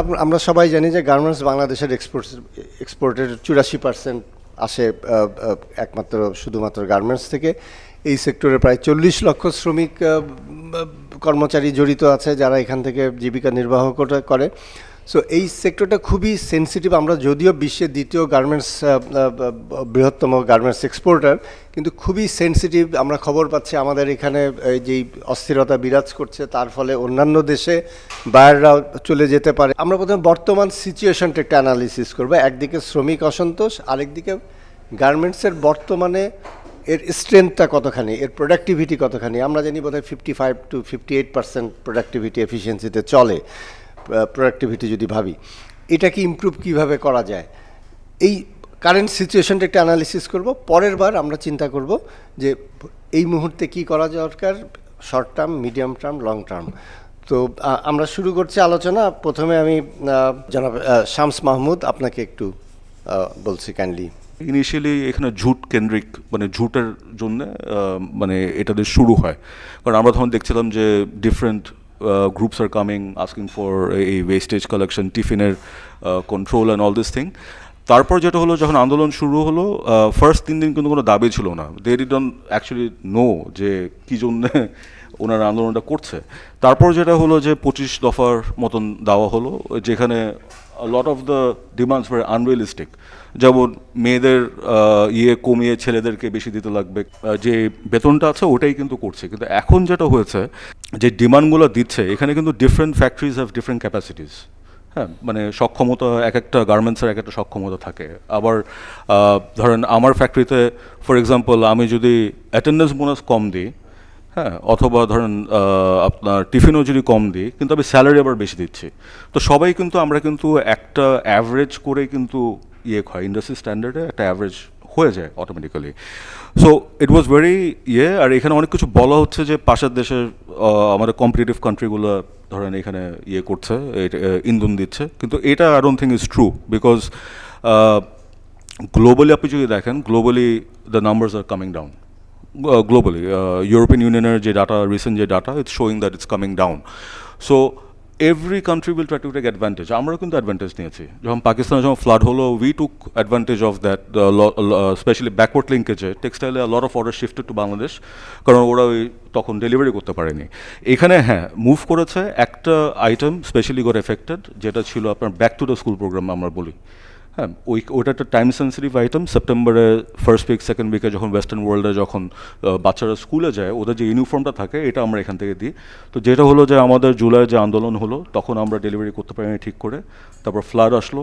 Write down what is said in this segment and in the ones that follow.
আমরা সবাই জানি যে গার্মেন্টস বাংলাদেশের এক্সপোর্টের 84% আসে শুধুমাত্র গার্মেন্টস থেকে। এই সেক্টরে প্রায় 40 লক্ষ শ্রমিক কর্মচারী জড়িত আছে যারা এখান থেকে জীবিকা নির্বাহ করে। সো এই সেক্টরটা খুবই সেন্সিটিভ। আমরা যদিও বিশ্বের দ্বিতীয় বৃহত্তম গার্মেন্টস এক্সপোর্টার, কিন্তু খুবই সেন্সিটিভ। আমরা খবর পাচ্ছি আমাদের এখানে যেই অস্থিরতা বিরাজ করছে তার ফলে অন্যান্য দেশে বায়াররাও চলে যেতে পারে। আমরা প্রথমে বর্তমান সিচুয়েশনটা একটা অ্যানালিসিস করবো। একদিকে শ্রমিক অসন্তোষ, আরেকদিকে গার্মেন্টসের বর্তমানে এর স্ট্রেংথটা কতখানি, এর প্রোডাক্টিভিটি কতখানি। আমরা জানি বোধহয় 55 to 58% প্রোডাক্টিভিটি এফিসিয়েন্সিতে চলে। প্রোডাক্টিভিটি যদি ভাবি, এটাকে ইমপ্রুভ কিভাবে করা যায়, এই কারেন্ট সিচুয়েশনটা একটা অ্যানালিসিস করব। পরের বার আমরা চিন্তা করব যে এই মুহূর্তে কি করা দরকার, short term, medium term, long term. তো আমরা শুরু করছি আলোচনা। প্রথমে আমি জনাব শামস মাহমুদ, আপনাকে একটু বলছি কাইন্ডলি। ইনিশিয়ালি এখানে ঝুট কেন্দ্রিক, মানে ঝুটের জন্য মানে এটা দিয়ে শুরু হয়। কারণ আমরা তখন দেখছিলাম যে different groups are coming asking for a wastage collection, টিফিনের control and all this thing. তারপর যেটা হলো, যখন আন্দোলন শুরু হলো, ফার্স্ট 3 দিন কিন্তু কোনো দাবি ছিল না। দে ডিডন্ট অ্যাকচুয়ালি নো যে কী জন্যে ওনারা আন্দোলনটা করছে। তারপর যেটা হলো যে 25 দফার মতন দেওয়া হলো, যেখানে lot of the demands were unrealistic. যেমন মেয়েদের কমিয়ে ছেলেদেরকে বেশি দিতে লাগবে, যে বেতনটা আছে ওটাই কিন্তু করছে। কিন্তু এখন যেটা হয়েছে, যে ডিমান্ডগুলো দিচ্ছে, এখানে কিন্তু different factories have different capacities. হ্যাঁ, মানে সক্ষমতা, এক একটা গার্মেন্টসের এক একটা সক্ষমতা থাকে। আবার ধরেন আমার ফ্যাক্টরিতে ফর এক্সাম্পল আমি যদি অ্যাটেন্ডেন্স বোনাস কম দিই, হ্যাঁ, অথবা ধরেন আপনার টিফিনও যদি কম দিই, কিন্তু আমি স্যালারি আবার বেশি দিচ্ছি। তো সবাই কিন্তু আমরা কিন্তু একটা অ্যাভারেজ করে কিন্তু হয়, ইন্ডাস্ট্রি স্ট্যান্ডার্ডে একটা অ্যাভারেজ হয়ে যায় automatically. So it was very আর এখানে অনেক কিছু বলা হচ্ছে যে পাশের দেশের আমাদের কম্পিটিটিভ কান্ট্রিগুলো ধরেন এখানে করছে, ইন্ধন দিচ্ছে, কিন্তু এটা I don't think is true. Because globally আপনি যদি দেখেন, globally the numbers are coming down. Globally, European Union যে ডাটা, রিসেন্ট যে data, it's showing that it's coming down. So every country will try to take advantage. আমরাও কিন্তু advantage নিয়েছি। যখন পাকিস্তানে যখন ফ্লাড হলো, we took advantage of that, specially backward লিঙ্কেজে টেক্সটাইলে lot of order shifted to Bangladesh, কারণ ওরা তখন ডেলিভারি করতে পারেনি। এখানে হ্যাঁ মুভ করেছে একটা আইটেম স্পেশালি গট এফেক্টেড, যেটা ছিল আপনার back to the school program আমরা বলি। হ্যাঁ, ওইটা একটা টাইম সেন্সিটিভ আইটেম। সেপ্টেম্বরে ফার্স্ট উইক, সেকেন্ড উইকে যখন ওয়েস্টার্ন ওয়ার্ল্ডে যখন বাচ্চারা স্কুলে যায়, ওদের যে ইউনিফর্মটা থাকে এটা আমরা এখান থেকে দিই। তো যেটা হলো যে আমাদের জুলাইয়ে যে আন্দোলন হলো, তখন আমরা ডেলিভারি করতে পারিনি ঠিক করে। তারপর ফ্লাড আসলো,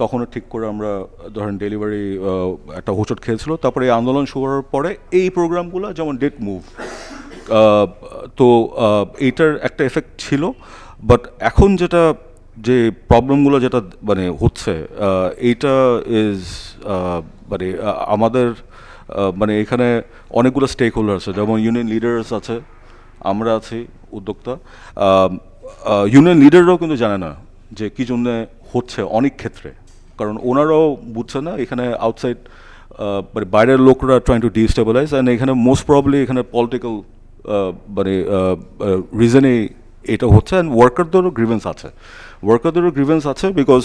তখনও ঠিক করে আমরা ধরেন ডেলিভারি একটা হোঁচট খেয়েছিল। তারপরে এই আন্দোলন শুরু হওয়ার পরে এই প্রোগ্রামগুলো যেমন ডেট মুভ, তো এইটার একটা এফেক্ট ছিল। বাট এখন যেটা যে প্রবলেমগুলো যেটা মানে হচ্ছে, এইটা ইজ মানে আমাদের মানে এখানে অনেকগুলো স্টেক হোল্ডার আছে, যেমন ইউনিয়ন লিডার্স আছে, আমরা আছি উদ্যোক্তা। ইউনিয়ন লিডাররাও কিন্তু জানে না যে কী জন্যে হচ্ছে অনেক ক্ষেত্রে, কারণ ওনারাও বুঝছে না। এখানে আউটসাইড মানে বাইরের লোকরা ট্রাইং টু ডিস্টেবিলাইজ, অ্যান্ড এখানে মোস্ট প্রবলি এখানে পলিটিক্যাল মানে রিজনেই এটা হচ্ছে। অ্যান্ড ওয়ার্কারদেরও গ্রিভেন্স আছে, বিকজ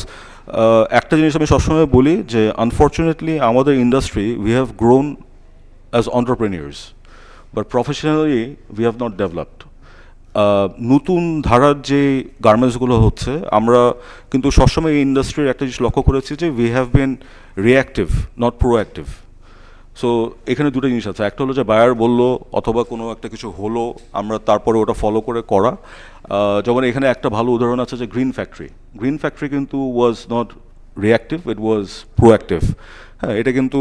একটা জিনিস আমি সবসময় বলি যে আনফর্চুনেটলি আমাদের industry, we have grown as entrepreneurs, but professionally we have not developed. নতুন ধারার যে গার্মেন্টসগুলো হচ্ছে, আমরা কিন্তু সবসময় এই ইন্ডাস্ট্রির একটা জিনিস লক্ষ্য করেছি যে we have been reactive, not proactive. So এখানে দুটো জিনিস আছে, একটা হলো যে বায়ার বললো অথবা কোনো একটা কিছু হলো, আমরা তারপরে ওটা ফলো করে করা। যেমন এখানে একটা ভালো উদাহরণ আছে যে গ্রিন ফ্যাক্টরি কিন্তু was not reactive, it was proactive. হ্যাঁ, এটা কিন্তু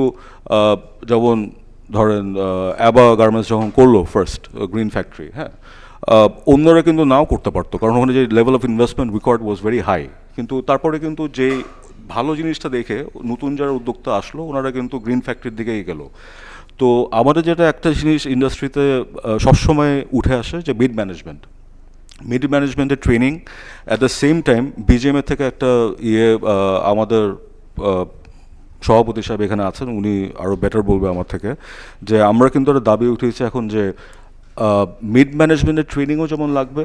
যেমন ধরেন অ্যাবা গার্মেন্টস যখন করলো ফার্স্ট গ্রিন ফ্যাক্টরি, হ্যাঁ, অন্যরা কিন্তু নাও করতে পারতো, কারণ ওখানে যে level of investment required was very high. কিন্তু তারপরে কিন্তু যে ভালো জিনিসটা দেখে নতুন যারা উদ্যোক্তা আসলো, ওনারা কিন্তু গ্রিন ফ্যাক্টরির দিকেই গেল। তো আমাদের যেটা একটা জিনিস ইন্ডাস্ট্রিতে সবসময় উঠে আসে যে মিড ম্যানেজমেন্টের training. At the same time BGMA থেকে একটা আমাদের সভাপতি সাহেব এখানে আছেন, উনি আরও বেটার বলবে আমার থেকে, যে আমরা কিন্তু একটা দাবি উঠেছি এখন যে মিড ম্যানেজমেন্টের ট্রেনিংও যেমন লাগবে,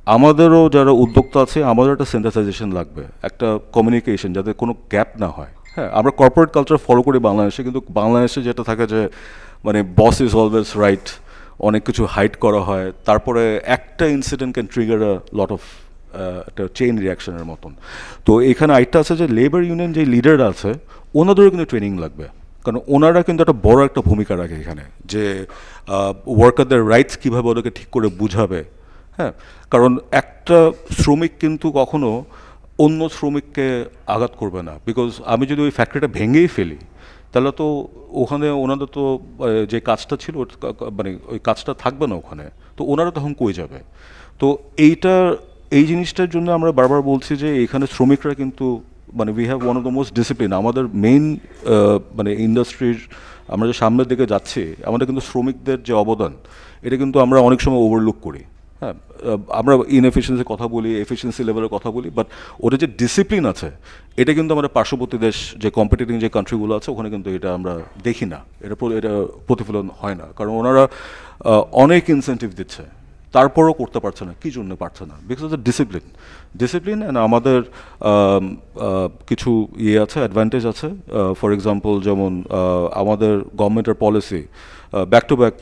আমাদেরও যারা উদ্যোক্তা আছে আমাদের একটা সেন্টাসাইজেশন লাগবে, একটা কমিউনিকেশন, যাতে কোনো গ্যাপ না হয়। হ্যাঁ, আমরা কর্পোরেট কালচার ফলো করি বাংলাদেশে, কিন্তু বাংলাদেশে যেটা থাকে যে মানে বস ইজ অলওয়েজ রাইট, অনেক কিছু হাইড করা হয়, তারপরে একটা incident can trigger a lot of একটা চেইন রিয়াকশনের মতন। তো এখানে আরেকটা আছে যে লেবার ইউনিয়ন যে লিডাররা আছে ওনাদেরও কিন্তু ট্রেনিং লাগবে, কারণ ওনারা কিন্তু একটা বড় একটা ভূমিকা রাখে এখানে, যে ওয়ার্কারদের রাইটস কীভাবে ওদেরকে ঠিক করে বুঝাবে। হ্যাঁ, কারণ একটা শ্রমিক কিন্তু কখনো অন্য শ্রমিককে আঘাত করবে না, বিকজ আমি যদি ওই ফ্যাক্টরিটা ভেঙেই ফেলি তাহলে তো ওখানে ওনাদের তো যে কাজটা ছিল মানে ওই কাজটা থাকবে না ওখানে, তো ওনারা তখন কই যাবে। তো এই জিনিসটার জন্য আমরা বারবার বলছি যে এখানে শ্রমিকরা কিন্তু মানে we have one of the most discipline, আমাদের মেইন মানে ইন্ডাস্ট্রির আমরা যে সামনের দিকে যাচ্ছি, আমাদের কিন্তু শ্রমিকদের যে অবদান এটা কিন্তু আমরা অনেক সময় ওভারলুক করি। হ্যাঁ, আমরা ইনএফিসিয়েন্সির কথা বলি, এফিসিয়েন্সি লেভেলের কথা বলি, বাট ওদের যে ডিসিপ্লিন আছে এটা কিন্তু আমাদের পার্শ্ববর্তী দেশ যে কম্পিটিটিং যে কান্ট্রিগুলো আছে ওখানে কিন্তু এটা আমরা দেখি না, এটা প্রতিফলন হয় না, কারণ ওনারা অনেক ইনসেন্টিভ দিচ্ছে তারপরও করতে পারছে না। কী জন্য পারছে না? Because of the discipline and আমাদের কিছু আছে, অ্যাডভান্টেজ আছে। ফর এক্সাম্পল যেমন আমাদের গভর্নমেন্টের policy back to back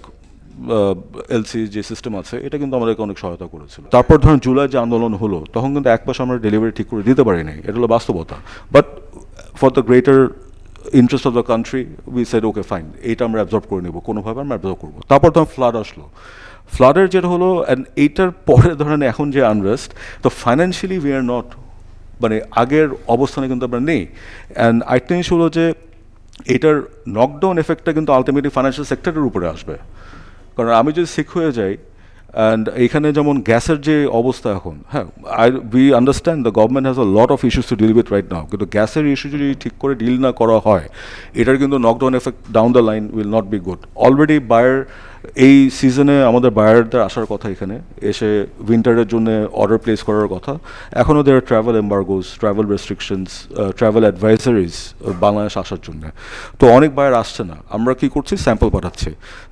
LC যে সিস্টেম আছে এটা কিন্তু আমাদেরকে অনেক সহায়তা করেছিল। তারপর ধরুন জুলাই যে আন্দোলন হলো তখন কিন্তু এক মাস আমরা ডেলিভারি ঠিক করে দিতে পারিনি, এটা হলো বাস্তবতা। But for the greater interest of the country we said okay fine, এইটা আমরা অ্যাবজর্ব করে নেবো, কোনোভাবে আমরা অ্যাবজর্ব করবো। তারপর ধরুন ফ্লাড আসলো, ফ্লাডের যেটা হলো অ্যান্ড এইটার পরে ধরেন এখন যে আনরেস্ট, তো ফাইন্যান্সিয়ালি উই আর নট মানে আগের অবস্থানে কিন্তু আমরা নেই। অ্যান্ড আরেকটা জিনিস হলো যে এটার নকডাউন এফেক্টটা কিন্তু আলটিমেটলি ফাইন্যান্সিয়াল সেক্টরের উপরে আসবে। কারণ আমি যদি সিক হয়ে যাই, অ্যান্ড এখানে যেমন গ্যাসের যে অবস্থা এখন, হ্যাঁ we understand the government has a lot of issues to deal with right now, কিন্তু গ্যাসের ইস্যু যদি ঠিক করে ডিল না করা হয় এটার কিন্তু knockdown effect down the line will not be good. Already buyer এই সিজনে আমাদের বায়ারদের আসার কথা, এখানে এসে উইন্টারের জন্য অর্ডার প্লেস করার কথা। এখনও there travel embargoes, travel restrictions, travel advisories Bangladesh আসার জন্য। তো অনেক বায়ার আসছে না, আমরা কী করছি, স্যাম্পল পাঠাচ্ছি।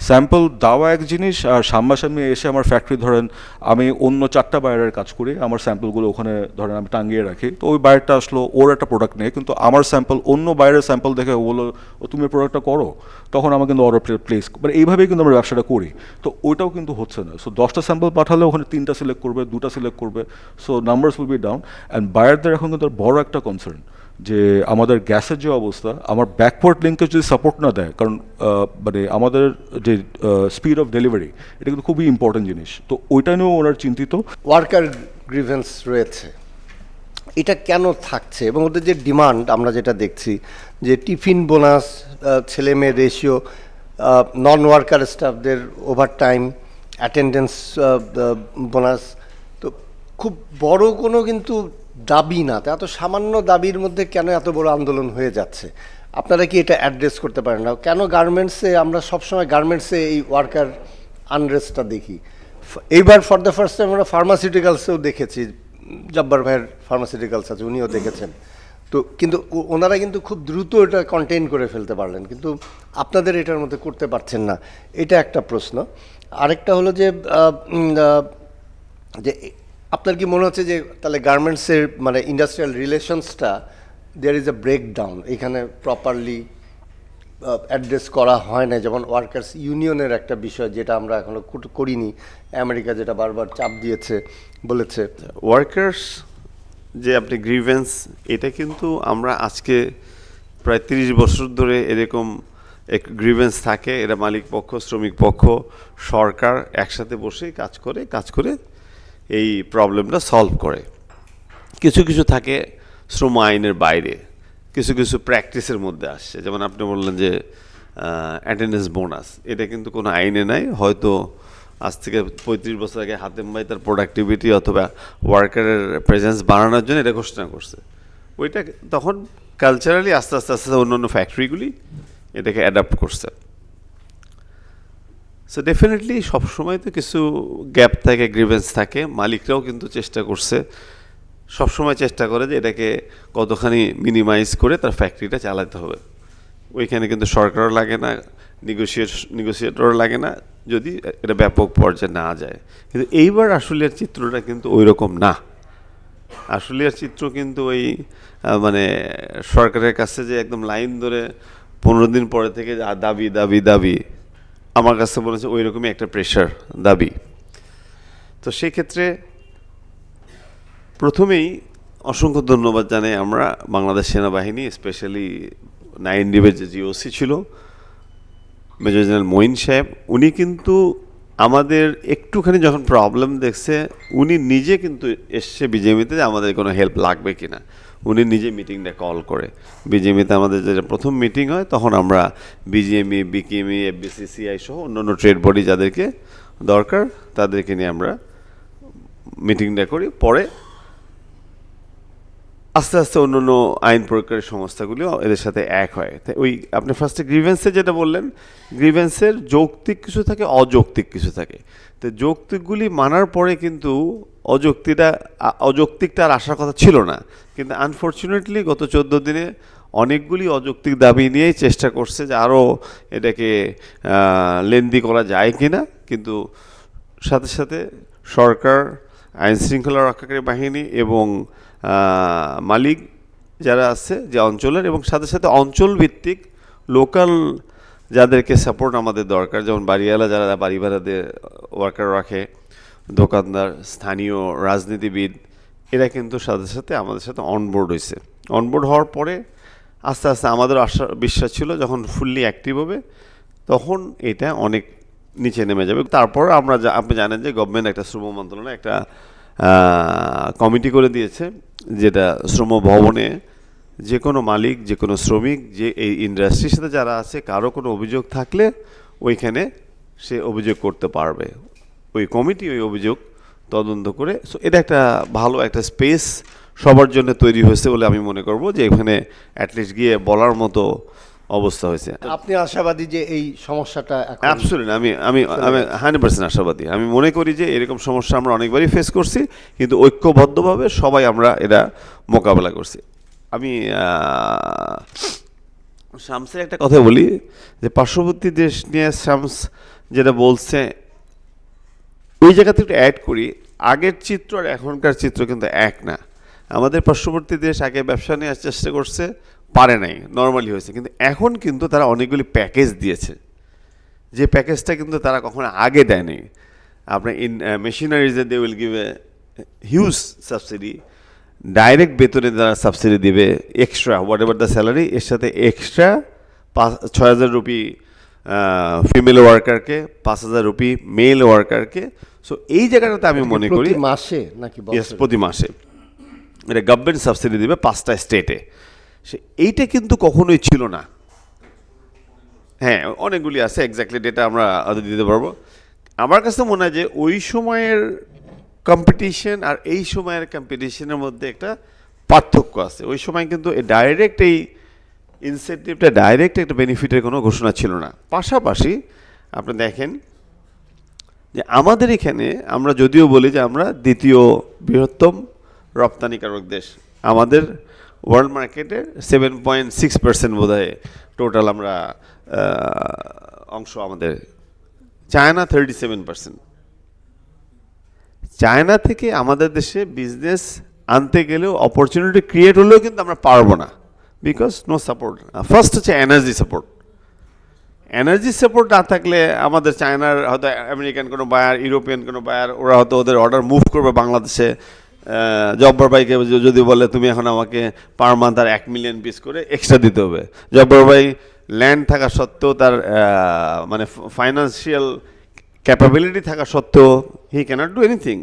স্যাম্পল দেওয়া এক জিনিস, আর সামনাসামনি এসে আমার ফ্যাক্টরি ধরেন আমি অন্য 4টা বায়ারের কাজ করি, আমার স্যাম্পলগুলো ওখানে ধরেন আমি টাঙিয়ে রাখি, তো ওই বায়ারটা আসলো ওর একটা প্রোডাক্ট নিয়ে, কিন্তু আমার স্যাম্পল অন্য বায়ারের স্যাম্পল দেখে বললো ও তুমি প্রোডাক্টটা করো, তখন আমার কিন্তু অর্ডার প্লেস, মানে এইভাবেই কিন্তু আমরা ব্যবসাটা করি। তো ওইটাও কিন্তু হচ্ছে না। সো 10টা স্যাম্পল পাঠালে ওখানে 3টা সিলেক্ট করবে, 2টা সিলেক্ট করবে, so numbers will be down. And বায়ারদের এখন কিন্তু বড় একটা কনসার্ন যে আমাদের গ্যাসের যে অবস্থা, আমার ব্যাকওয়ার্ড লিঙ্কেজ যদি সাপোর্ট না দেয়, কারণ মানে আমাদের যে স্পিড অফ ডেলিভারি এটা কিন্তু খুবই ইম্পর্টেন্ট জিনিস, তো ওইটা নিয়েও ওনার চিন্তিত। ওয়ার্কার গ্রিভেন্স রয়েছে, এটা কেন থাকছে? এবং ওদের যে ডিমান্ড আমরা যেটা দেখছি যে টিফিন বোনাস, ছেলে মেয়ে রেশিও, নন ওয়ার্কার স্টাফদের ওভারটাইম, অ্যাটেন্ডেন্স বোনাস, তো খুব বড় কোনো কিন্তু দাবি না, তো এত সামান্য দাবির মধ্যে কেন এত বড় আন্দোলন হয়ে যাচ্ছে? আপনারা কি এটা অ্যাড্রেস করতে পারেন না? কেন গার্মেন্টসে আমরা সবসময় গার্মেন্টসে এই ওয়ার্কার আনরেস্টটা দেখি? এইবার ফর দ্য ফার্স্ট টাইম আমরা ফার্মাসিউটিক্যালসেও দেখেছি, জব্বার ভাইয়ের ফার্মাসিউটিক্যালস আছে, উনিও দেখেছেন। তো কিন্তু ওনারা কিন্তু খুব দ্রুত এটা কন্টেইন করে ফেলতে পারলেন, কিন্তু আপনাদের এটার মধ্যে করতে পারছেন না, এটা একটা প্রশ্ন। আরেকটা হলো যে যে আপনার কি মনে হচ্ছে যে তাহলে গার্মেন্টসের মানে ইন্ডাস্ট্রিয়াল রিলেশনসটা দেয়ার ইজ এ ব্রেকডাউন, এখানে প্রপারলি অ্যাড্রেস করা হয় না? যেমন ওয়ার্কার্স ইউনিয়নের একটা বিষয় যেটা আমরা এখনো করিনি, আমেরিকা যেটা বারবার চাপ দিয়েছে, বলেছে। ওয়ার্কার্স যে আপনি গ্রিভেন্স, এটা কিন্তু আমরা আজকে প্রায় 30 বছর ধরে এরকম এক গ্রিভেন্স থাকে, এরা মালিক পক্ষ, শ্রমিক পক্ষ, সরকার একসাথে বসে কাজ করে এই প্রবলেমটা সলভ করে। কিছু কিছু থাকে শ্রম আইনের বাইরে, কিছু কিছু প্র্যাকটিসের মধ্যে আসছে। যেমন আপনি বললেন যে অ্যাটেন্ডেন্স বোনাস, এটা কিন্তু কোনো আইনে নাই, হয়তো আজ থেকে 35 বছর আগে হাতেম ভাই তার প্রোডাক্টিভিটি অথবা ওয়ার্কারের প্রেজেন্স বাড়ানোর জন্য এটা ঘোষণা করছে। ওইটা তখন কালচারালি আস্তে আস্তে আস্তে অন্য ফ্যাক্টরিগুলি এটাকে অ্যাডাপ্ট করছে। সো ডেফিনেটলি সবসময় তো কিছু গ্যাপ থাকে, গ্রিভেন্স থাকে, মালিকরাও কিন্তু চেষ্টা করছে, সবসময় চেষ্টা করে যে এটাকে কতখানি মিনিমাইজ করে তার ফ্যাক্টরিটা চালাতে হবে। ওইখানে কিন্তু সরকারও লাগে না, নেগোসিয়েটরও লাগে না, যদি এটা ব্যাপক পর্যায়ে না যায়। কিন্তু এইবার আশুলিয়ার চিত্রটা কিন্তু ওই রকম না। আশুলিয়ার চিত্র কিন্তু ওই মানে সরকারের কাছে যে একদম লাইন ধরে 15 দিন পরে থেকে দাবি দাবি দাবি, আমার কাছে মনে হচ্ছে ওই রকমই একটা প্রেশার দাবি। তো সেক্ষেত্রে প্রথমেই অসংখ্য ধন্যবাদ জানাই আমরা বাংলাদেশ সেনাবাহিনী, স্পেশালি 9 ডিভির যে জিওসি ছিল মেজর জেনারেল মঈন সাহেব, উনি কিন্তু আমাদের একটুখানি যখন প্রবলেম দেখছে উনি নিজে কিন্তু এসছে বিজেপিতে যে আমাদের কোনো হেল্প লাগবে কিনা, উনি নিজে মিটিংটা কল করে। বিজেপিতে আমাদের যেটা প্রথম মিটিং হয় তখন আমরা বিজিএমই, বিকেএমই, এফবিসিসিআই সহ অন্যান্য ট্রেড বডি যাদেরকে দরকার তাদেরকে নিয়ে আমরা মিটিংটা করি। পরে আস্তে আস্তে অন্যান্য আইন প্রয়োগকারী সংস্থাগুলিও এদের সাথে এক হয়। তাই ওই আপনি ফার্স্টে গ্রিভেন্সে যেটা বললেন, গ্রিভেন্সের যৌক্তিক কিছু থাকে, অযৌক্তিক কিছু থাকে। তো যৌক্তিকগুলি মানার পরে কিন্তু অযৌক্তিকটা আর আসার কথা ছিল না, কিন্তু আনফর্চুনেটলি গত 14 দিনে অনেকগুলি অযৌক্তিক দাবি নিয়েই চেষ্টা করছে যে আরও এটাকে লেন্দি করা যায় কিনা। কিন্তু সাথে সাথে সরকার, আইন শৃঙ্খলা রক্ষাকারী বাহিনী এবং মালিক যারা আছে যে অঞ্চলের, এবং সাথে সাথে অঞ্চল ভিত্তিক লোকাল যাদেরকে সাপোর্ট আমাদের দরকার, যেমন বাড়িওয়ালা যারা বাড়ি ভাড়া দিয়ে ওয়ার্কার রাখে, দোকানদার, স্থানীয় রাজনীতিবিদ, এরা কিন্তু সাথে সাথে আমাদের সাথে অনবোর্ড হয়েছে। অনবোর্ড হওয়ার পরে আস্তে আস্তে আমাদের আশা বিশ্বাস ছিল যখন ফুললি অ্যাক্টিভ হবে তখন এটা অনেক নিচে নেমে যাবে। তারপর আমরা আপনি জানেন যে গভর্নমেন্ট একটা শ্রম মন্ত্রণালয় একটা কমিটি করে দিয়েছে, যেটা শ্রম ভবনে যে কোনো মালিক, যে কোনো শ্রমিক, যে এই ইন্ডাস্ট্রির সাথে যারা আছে, কারো কোনো অভিযোগ থাকলে ওইখানে সে অভিযোগ করতে পারবে। ওই কমিটি ওই অভিযোগ তদন্ত করে, সো এটা একটা ভালো একটা স্পেস সবার জন্য তৈরি হয়েছে বলে আমি মনে করব, যে এখানে অ্যাটলিস্ট গিয়ে বলার মতো অবস্থা হয়েছে। আপনি আশাবাদী যে এই সমস্যাটা এখন অ্যাবসলিউটলি আমি আমি আমি 100% আশাবাদী। আমি মনে করি যে এরকম সমস্যা আমরা অনেকবারই ফেস করছি, কিন্তু ঐক্যবদ্ধভাবে সবাই আমরা এটা মোকাবেলা করছি। আমি শামসের একটা কথা বলি যে পার্শ্ববর্তী দেশ নিয়ে শামস যেটা বলছে, ওই জায়গাতে একটু অ্যাড করি, আগের চিত্র আর এখনকার চিত্র কিন্তু এক না। আমাদের পার্শ্ববর্তী দেশ আগে ব্যবসা নেওয়ার চেষ্টা করছে, পারে নাই, নর্মালি হয়েছে, কিন্তু এখন কিন্তু তারা অনেকগুলি প্যাকেজ দিয়েছে, যে প্যাকেজটা কিন্তু তারা কখনো আগে দেয়নি। আপনার মেশিনারিজে they will give a huge subsidy, direct বেতনে তারা সাবসিডি দিবে, extra whatever the salary, এর সাথে এক্সট্রা 6,000 রুপি ফিমেল ওয়ার্কারকে, 5,000 রুপি মেল ওয়ার্কারকে। সো এই জায়গাটাতে আমি মনে করি প্রতি মাসে নাকি প্রতি মাসে এটা গভর্নমেন্ট সাবসিডি দিবে 5টা স্টেটে। সে এইটা কিন্তু কখনোই ছিল না। হ্যাঁ, অনেকগুলি আছে, এক্স্যাক্টলি ডেটা আমরা দিতে পারবো। আমার কাছে মনে হয় যে ওই সময়ের কম্পিটিশন আর এই সময়ের কম্পিটিশনের মধ্যে একটা পার্থক্য আছে। ওই সময় কিন্তু ডাইরেক্ট এই ইনসেন্টিভটা, ডাইরেক্ট একটা বেনিফিটের কোনো ঘোষণা ছিল না। পাশাপাশি আপনি দেখেন যে আমাদের এখানে আমরা যদিও বলি যে আমরা দ্বিতীয় বৃহত্তম রপ্তানিকারক দেশ, আমাদের ওয়ার্ল্ড মার্কেটে 7.6% বোধ হয় টোটাল আমরা অংশ আমাদের। চায়না 37%। চায়না থেকে আমাদের দেশে বিজনেস আনতে গেলেও অপরচুনিটি ক্রিয়েট হলেও কিন্তু আমরা পারবো না, বিকজ নো সাপোর্ট। ফার্স্ট হচ্ছে এনার্জি সাপোর্ট। এনার্জি সাপোর্ট না থাকলে আমাদের চায়নার হয়তো আমেরিকান কোনো বায়ার, ইউরোপিয়ান কোনো বায়ার, ওরা হয়তো ওদের অর্ডার মুভ করবে বাংলাদেশে। জব্বার ভাইকে যদি বলে তুমি এখন আমাকে পার মান্থ আর 1 মিলিয়ন পিস করে এক্সট্রা দিতে হবে, জব্বার ভাই ল্যান্ড থাকা সত্ত্বেও, তার মানে ফাইন্যান্সিয়াল ক্যাপাবিলিটি থাকা সত্ত্বেও he cannot do anything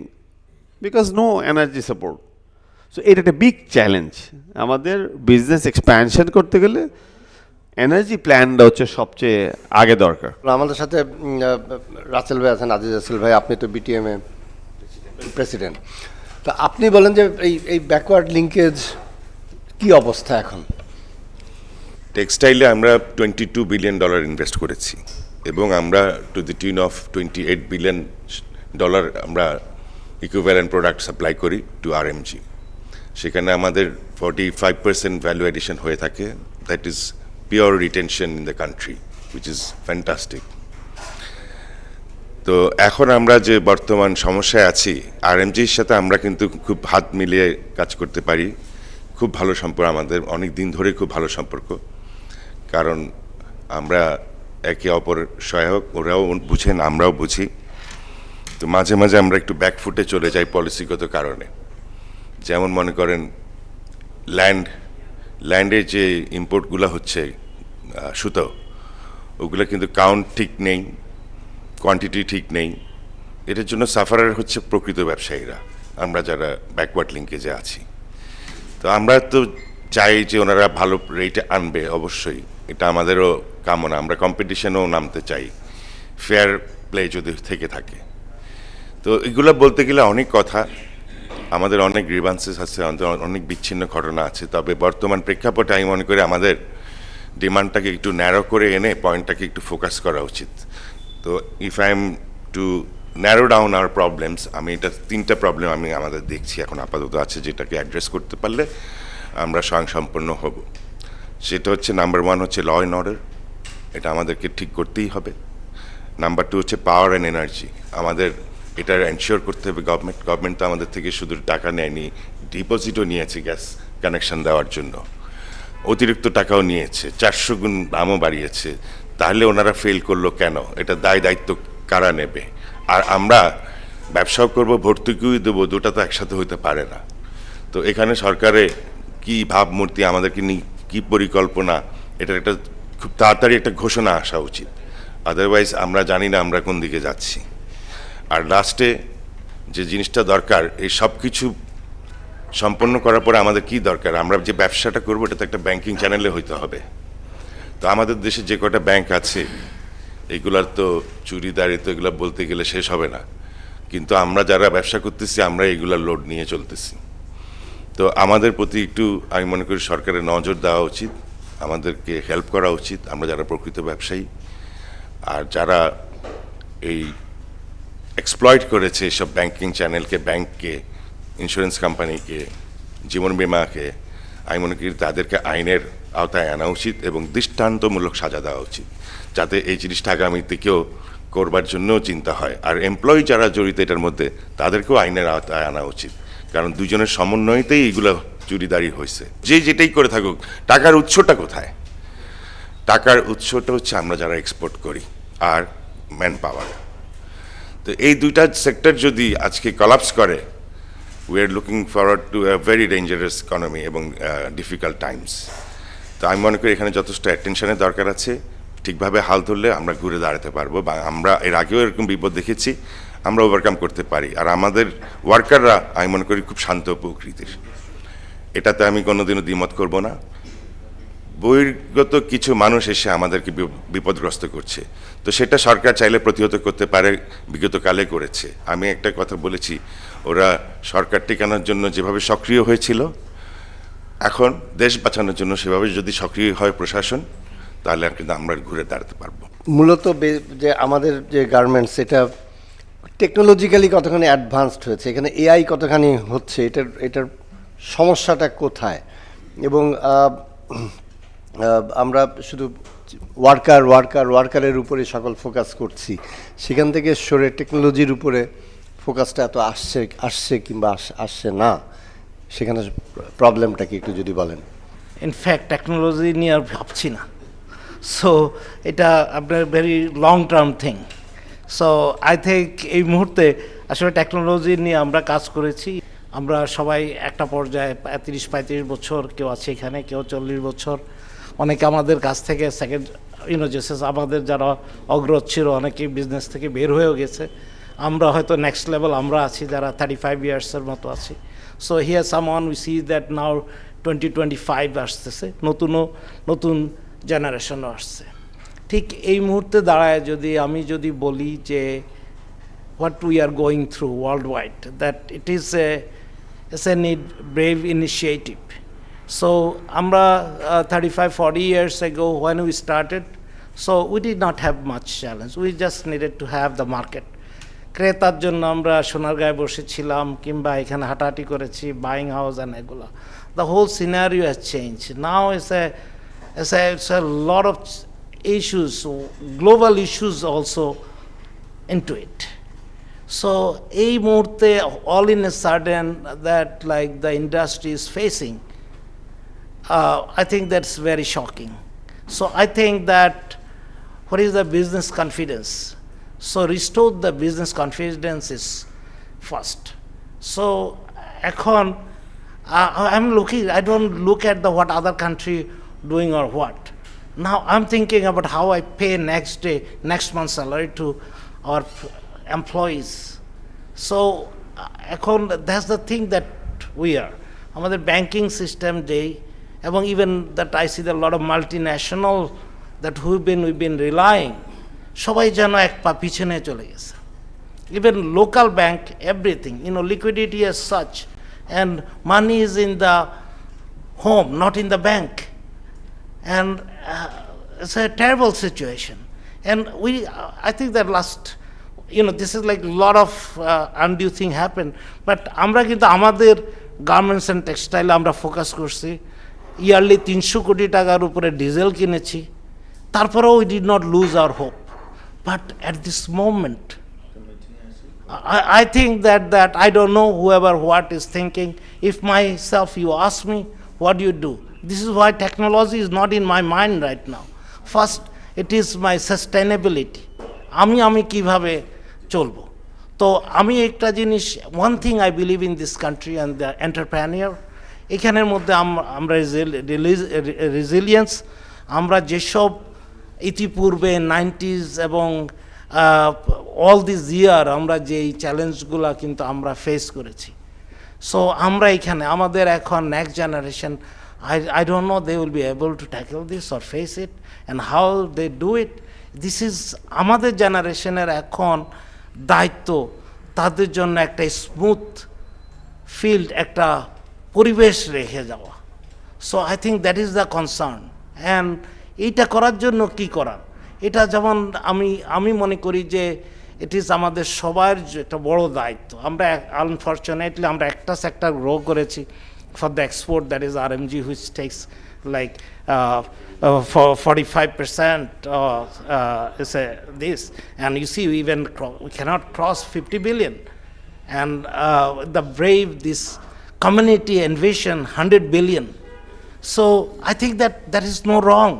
because no energy support. So এটা একটা বিগ চ্যালেঞ্জ। আমাদের বিজনেস এক্সপ্যানশন করতে গেলে এনার্জি প্ল্যানটা হচ্ছে সবচেয়ে আগে দরকার। আমাদের সাথে রাসেল ভাই আছেন, আজিজ রাসেল ভাই, আপনি তো বিটিএমএ প্রেসিডেন্ট। তো আপনি বলেন যে এই ব্যাকওয়ার্ড লিঙ্কেজ কি অবস্থা এখন? টেক্সটাইলে আমরা $22 বিলিয়ন ইনভেস্ট করেছি, এবং আমরা to the tune of $28 billion আমরা ইকুইভ্যালেন্ট প্রোডাক্ট সাপ্লাই করি টু আরএমজি। সেখানে আমাদের 45% ভ্যালু এডিশন হয়ে থাকে। That is pure retention in the country, which is fantastic. তো এখন আমরা যে বর্তমান সমস্যায় আছি আরএমজির সাথে আমরা কিন্তু খুব হাত মিলিয়ে কাজ করতে পারি। খুব ভালো সম্পর্ক আমাদের, অনেক দিন ধরে খুব ভালো সম্পর্ক, কারণ আমরা একে অপর সহায়ক, ওরাও বুঝেন আমরাও বুঝি। তো মাঝে মাঝে আমরা একটু ব্যাকফুটে চলে যাই পলিসিগত কারণে। যেমন মনে করেন ল্যান্ডের যে ইম্পোর্টগুলো হচ্ছে সুতো, ওগুলো কিন্তু কাউন্ট ঠিক নেই, কোয়ান্টিটি ঠিক নেই। এটার জন্য সাফারার হচ্ছে প্রকৃত ব্যবসায়ীরা, আমরা যারা ব্যাকওয়ার্ড লিঙ্কেজে আছি। তো আমরা তো চাই যে ওনারা ভালো রেটে আনবে, অবশ্যই এটা আমাদেরও কামনা। আমরা কম্পিটিশনেও নামতে চাই, ফেয়ার প্লে যদি থেকে থাকে। তো এগুলো বলতে গেলে অনেক কথা, আমাদের অনেক গ্রিভান্সেস আছে, অনেক বিচ্ছিন্ন ঘটনা আছে। তবে বর্তমান প্রেক্ষাপটে আমি মনে করি আমাদের ডিমান্ডটাকে একটু ন্যারো করে এনে পয়েন্টটাকে একটু ফোকাস করা উচিত। তো if I am to narrow down our problems, আমি এটা 3টা প্রবলেম আমি আমাদের দেখছি এখন আপাতত আছে, যেটাকে অ্যাড্রেস করতে পারলে আমরা স্বয়ংসম্পন্ন হব। সেটা হচ্ছে নাম্বার 1 হচ্ছে ল অ্যান্ড অর্ডার, এটা আমাদেরকে ঠিক করতেই হবে। নাম্বার 2 হচ্ছে পাওয়ার অ্যান্ড এনার্জি, আমাদের এটা এনশিওর করতে হবে। গভর্নমেন্ট তো আমাদের থেকে শুধু টাকা নেয়নি, ডিপোজিটও নিয়েছে গ্যাস কানেকশন দেওয়ার জন্য, অতিরিক্ত টাকাও নিয়েছে, 400 গুণ দামও বাড়িয়েছে। তাহলে ওনারা ফেল করলো কেন? এটা দায়িত্ব কারা নেবে? আর আমরা ব্যবসাও করব, ভর্তুকিও দেবো, দুটা তো একসাথে হইতে পারে না। তো এখানে সরকারে কি ভাবমূর্তি, আমাদেরকে নিয়ে কী পরিকল্পনা, এটার একটা খুব তাড়াতাড়ি একটা ঘোষণা আসা উচিত। আদারওয়াইজ আমরা জানি না আমরা কোন দিকে যাচ্ছি। আর লাস্টে যে জিনিসটা দরকার, এই সব কিছু সম্পন্ন করার পরে আমাদের কি দরকার? আমরা যে ব্যবসাটা করবো এটা তো একটা ব্যাংকিং চ্যানেলে হইতে হবে। তো আমাদের দেশে যে কটা ব্যাংক আছে এগুলার তো চুরিদারি, তো এগুলো বলতে গেলে শেষ হবে না। কিন্তু আমরা যারা ব্যবসা করতেছি আমরা এগুলার লোড নিয়ে চলতেছি। তো আমাদের প্রতি একটু আমি মনে করি সরকারের নজর দেওয়া উচিত, আমাদেরকে হেল্প করা উচিত, আমরা যারা প্রকৃত ব্যবসায়ী। আর যারা এই এক্সপ্লয়েট করেছে এসব ব্যাংকিং চ্যানেলকে, ব্যাংককে, ইন্স্যুরেন্স কোম্পানিকে, জীবন বিমাকে, আমি মনে করি তাদেরকে আইনের আওতায় আনা উচিত এবং দৃষ্টান্তমূলক সাজা দেওয়া উচিত, যাতে এই জিনিসটা আগামীতে কেউ করবার জন্যও চিন্তা হয়। আর এমপ্লয়ি যারা জড়িত এটার মধ্যে তাদেরকেও আইনের আওতায় আনা উচিত, কারণ দুজনের সমন্বয়তেই এগুলো চুরিদারি হয়েছে। যে যেটাই করে থাকুক, টাকার উৎসটা কোথায়? টাকার উৎসটা হচ্ছে আমরা যারা এক্সপোর্ট করি আর ম্যান পাওয়ার। তো এই দুইটা সেক্টর যদি আজকে কলাপস করে, we are looking forward to a very dangerous economy এবং ডিফিকাল্ট টাইমস। তো আমি মনে করি এখানে যথেষ্ট অ্যাটেনশনের দরকার আছে। ঠিকভাবে হাল ধরলে আমরা ঘুরে দাঁড়াতে পারবো, বা আমরা এর আগেও এরকম বিপদ দেখেছি, আমরা ওভারকাম করতে পারি। আর আমাদের ওয়ার্কাররা আমি মনে করি খুব শান্ত প্রকৃতির, এটাতে আমি কোনোদিনও দ্বিমত করব না। বহির্গত কিছু মানুষ এসে আমাদেরকে বিপদগ্রস্ত করছে, তো সেটা সরকার চাইলে প্রতিহত করতে পারে, বিগত কালে করেছে। আমি একটা কথা বলেছি, ওরা সরকার টিকানোর জন্য যেভাবে সক্রিয় হয়েছিল, এখন দেশ বাঁচানোর জন্য সেভাবে যদি সক্রিয় হয় প্রশাসন, তাহলে আর কিন্তু আমরা ঘুরে দাঁড়াতে পারবো। মূলত যে আমাদের যে গার্মেন্টস, এটা টেকনোলজিক্যালি কতখানি অ্যাডভান্সড হয়েছে, এখানে এআই কতখানি হচ্ছে, এটার সমস্যাটা কোথায়? এবং আমরা শুধু ওয়ার্কারের উপরে সকল ফোকাস করছি, সেখান থেকে সরে টেকনোলজির উপরে ফোকাসটা এত আসছে কিংবা আসছে না, সেখানে প্রবলেমটা কি একটু যদি বলেন। ইনফ্যাক্ট টেকনোলজি নিয়ে আর ভাবছি না। সো এটা আপনার very long term thing. So I think এই মুহূর্তে আসলে টেকনোলজি নিয়ে আমরা কাজ করেছি। আমরা সবাই একটা পর্যায়ে 30-35 বছর, কেউ আছে এখানে, কেউ 40 বছর, অনেকে আমাদের কাছ থেকে সেকেন্ড আমাদের যারা অগ্রজ ছিল অনেকে বিজনেস থেকে বের হয়েও গেছে। আমরা হয়তো নেক্সট লেভেল আমরা আছি যারা 35 ইয়ার্সের মতো আছি। So here someone we see that নাও 2025 আসতেছে, নতুন জেনারেশনও আসছে। ঠিক এই মুহূর্তে দাঁড়ায় আমি যদি বলি যে what we are going through worldwide, that it is a need brave initiative. So আমরা 35-40 years ago when we started, so we did not have much challenge, we just needed to have the market. ক্রেতার জন্য আমরা সোনারগাঁয়ে বসেছিলাম কিংবা এখানে হাঁটাহাঁটি করেছি, বাইং হাউস অ্যান্ড এগুলো। The whole scenario has changed. Now it's a lot of issues, global issues also into it. So এই মুহূর্তে all in a sudden that like the industry is facing, I think that's very shocking. So I think that what is the business confidence? So restore the business confidence is first. So এখন I'm looking, I don't look at the what other country doing or what. Now I'm thinking about how I pay next day, next month's salary to our employees. So এখন that's the thing that we are. আমাদের banking system যেই এবং even that I see that a lot of multinational that we've been relying, সবাই যেন এক পা পিছনে চলে গেছে. Even local bank, everything, liquidity as such, and money is in the home, not in the bank. And it's a terrible situation. And I think that this is like a lot of undue thing happened. But আমরা কিন্তু আমাদের garments and টেক্সটাইলে আমরা focus করছি, yearly 300 কোটি টাকার উপরে diesel কিনেছি, তারপরেও we did not lose our hope. But at this moment, I think that I don't know whoever what is thinking. If myself you ask me, what do you do? This is why technology is not in my mind right now. First, it is my sustainability. আমি কিভাবে চলবো। তো আমি একটা জিনিস, one thing I believe in this country and the entrepreneur, এখানের মধ্যে আমরা রেজিলিয়েন্স, আমরা যেসব ইতিপূর্বে 90s এবং অল দিস ইয়ার আমরা যেই চ্যালেঞ্জগুলো কিন্তু আমরা ফেস করেছি, সো আমরা এখানে আমাদের এখন next generation, I don't know they will be able to tackle this or face it and how they do it. This is আমাদের জেনারেশনের এখন দায়িত্ব, তাদের জন্য একটা স্মুথ ফিল্ড, একটা পরিবেশ রেখে যাওয়া। So I think that is the concern. And এইটা করার জন্য কি করার, এটা যেমন আমি মনে করি যে ইট ইজ আমাদের সবার একটা বড় দায়িত্ব। আমরা আনফর্চুনেটলি আমরা একটা সেক্টর গ্রো করেছি for the export, that is RMG, which takes like for 45% this, and you see we cannot cross 50 billion, and the brave this community envision 100 billion. So I think that is no wrong.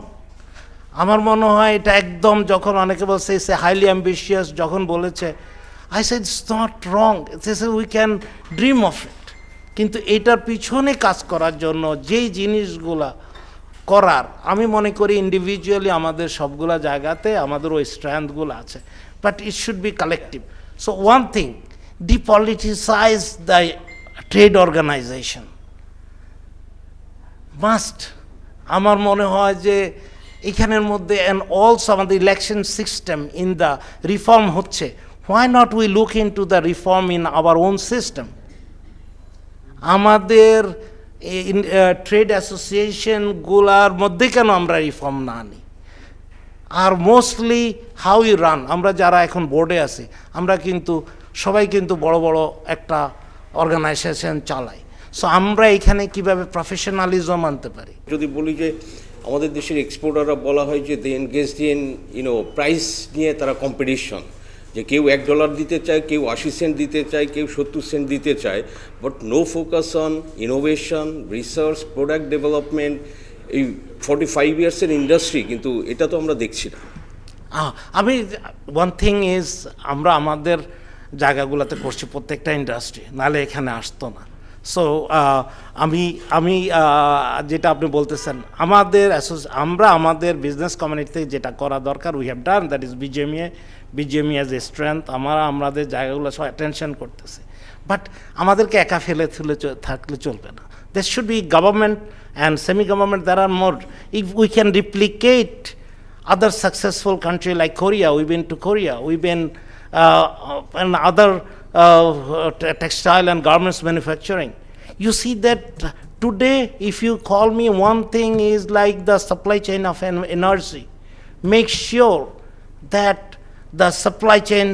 আমার মনে হয় এটা একদম, যখন অনেকে বলছে সে highly ambitious যখন বলেছে, I said it's not wrong, we can dream of it. কিন্তু এটার পিছনে কাজ করার জন্য যেই জিনিসগুলা করার, আমি মনে করি ইন্ডিভিজুয়ালি আমাদের সবগুলা জায়গাতে আমাদের ওই স্ট্রেংথগুলো আছে, but it should be collective. So one thing, depoliticise the trade organisation must. আমার মনে হয় যে এখানের মধ্যে অ্যান্ড অলসো আমাদের election system in the reform হচ্ছে, why not we look into the reform in our own system. আমাদের trade অ্যাসোসিয়েশনগুলার মধ্যে কেন আমরা রিফর্ম না আনি? আর মোস্টলি হাউ ইউ রান, আমরা যারা এখন বোর্ডে আছি আমরা কিন্তু সবাই কিন্তু বড় বড় একটা অর্গানাইজেশন চালাই। সো আমরা এখানে কিভাবে প্রফেশনালিজম আনতে পারি? যদি বলি যে আমাদের দেশের এক্সপোর্টাররা বলা হয় যে দে এনগেজড ইন প্রাইস নিয়ে তারা কম্পিটিশন, যে কেউ $1 দিতে চায়, কেউ 80 সেন্ট দিতে চায়, কেউ 70 সেন্ট দিতে চায়, but no focus on innovation, research, product development. এই 45 ইয়ার্সের ইন্ডাস্ট্রি, কিন্তু এটা তো আমরা দেখছি না। আমি ওয়ান থিং ইজ, আমরা আমাদের জায়গাগুলোতে করছি প্রত্যেকটা ইন্ডাস্ট্রি, নাহলে এখানে আসতো না। সো আমি যেটা আপনি বলতেছেন, আমরা আমাদের বিজনেস কমিউনিটিতে যেটা করা দরকার we have done, that is BGMEA as a strength. আমাদের জায়গাগুলো সব অ্যাটেনশন করতেছে, বাট আমাদেরকে একা ফেলে থাকলে চলবে না। There should be government and semi-government. There are more. If we can replicate other successful country like Korea, we've been to Korea, we've been and other textile and garments manufacturing. You see that today, if you call me, one thing is like the supply chain of energy. Make sure that the supply chain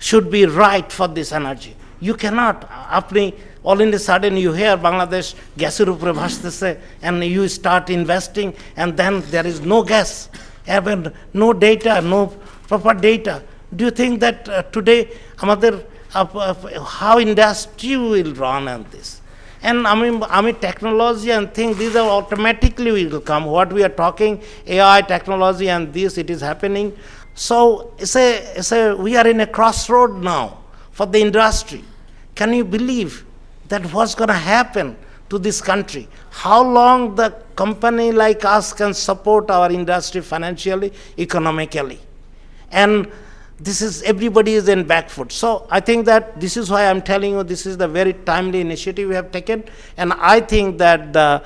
should be right for this energy. You cannot, all in a sudden you hear Bangladesh গ্যাসের উপরে ভাসতেছে and you start investing and then there is no gas, even no data, no proper data, Do you think that today আমাদের how industry will run on this? And I mean technology and things, these are automatically will come. What we are talking, AI technology and this, it is happening. So we are in a crossroad now for the industry. Can you believe that what's going to happen to this country? How long the company like us can support our industry financially, economically? And this is, everybody is in back foot. So I think that this is why I'm telling you, this is the very timely initiative we have taken. And I think that the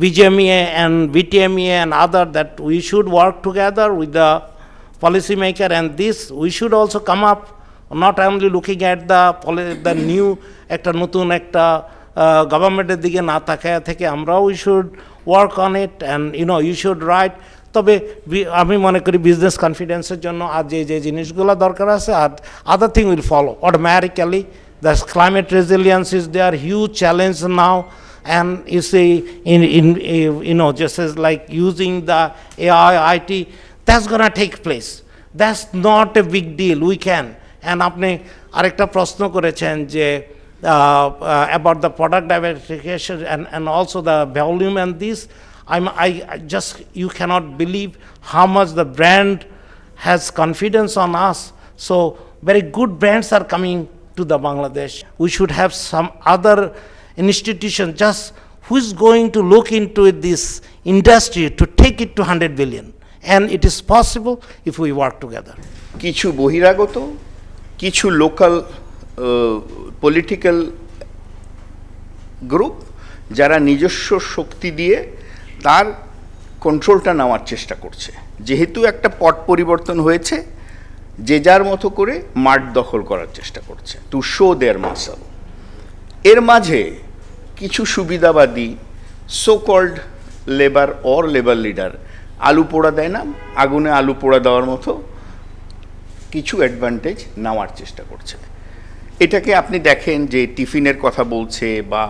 BGMEA and VTMEA and other, that we should work together with the policymaker, and this, we should also come up, not only looking at the new একটা নতুন একটা গভর্নমেন্টের দিকে না তাকায় থেকে আমরাও we should work on it, and you should write. তবে আমি মনে করি বিজনেস কনফিডেন্সের জন্য আজ যে জিনিসগুলো দরকার আছে, আর other thing will follow automatically. The climate resilience is there, huge challenge now, and you see just as like using the AI, IT, that's gonna take place. That's not a big deal, we can. And আপনি আরেকটা প্রশ্ন করেছেন যে about the product diversification and also the volume and this. I just, you cannot believe how much the brand has confidence on us. So very good brands are coming to the Bangladesh. We should have some other institution just who is going to look into this industry to take it to 100 billion. And it is possible if we work together. কিছু বহিরাগত, কিছু local political group যারা নিজস্ব শক্তি দিয়ে তার কন্ট্রোলটা নেওয়ার চেষ্টা করছে। যেহেতু একটা পট পরিবর্তন হয়েছে, যে যার মতো করে মাঠ দখল করার চেষ্টা করছে, টু শো দেয়ার মাসল। এর মাঝে কিছু সুবিধাবাদী so called labour or labour leader আলু পোড়া দেয় না, আগুনে আলু পোড়া দেওয়ার মতো কিছু অ্যাডভান্টেজ নেওয়ার চেষ্টা করছে। এটাকে আপনি দেখেন যে টিফিনের কথা বলছে বা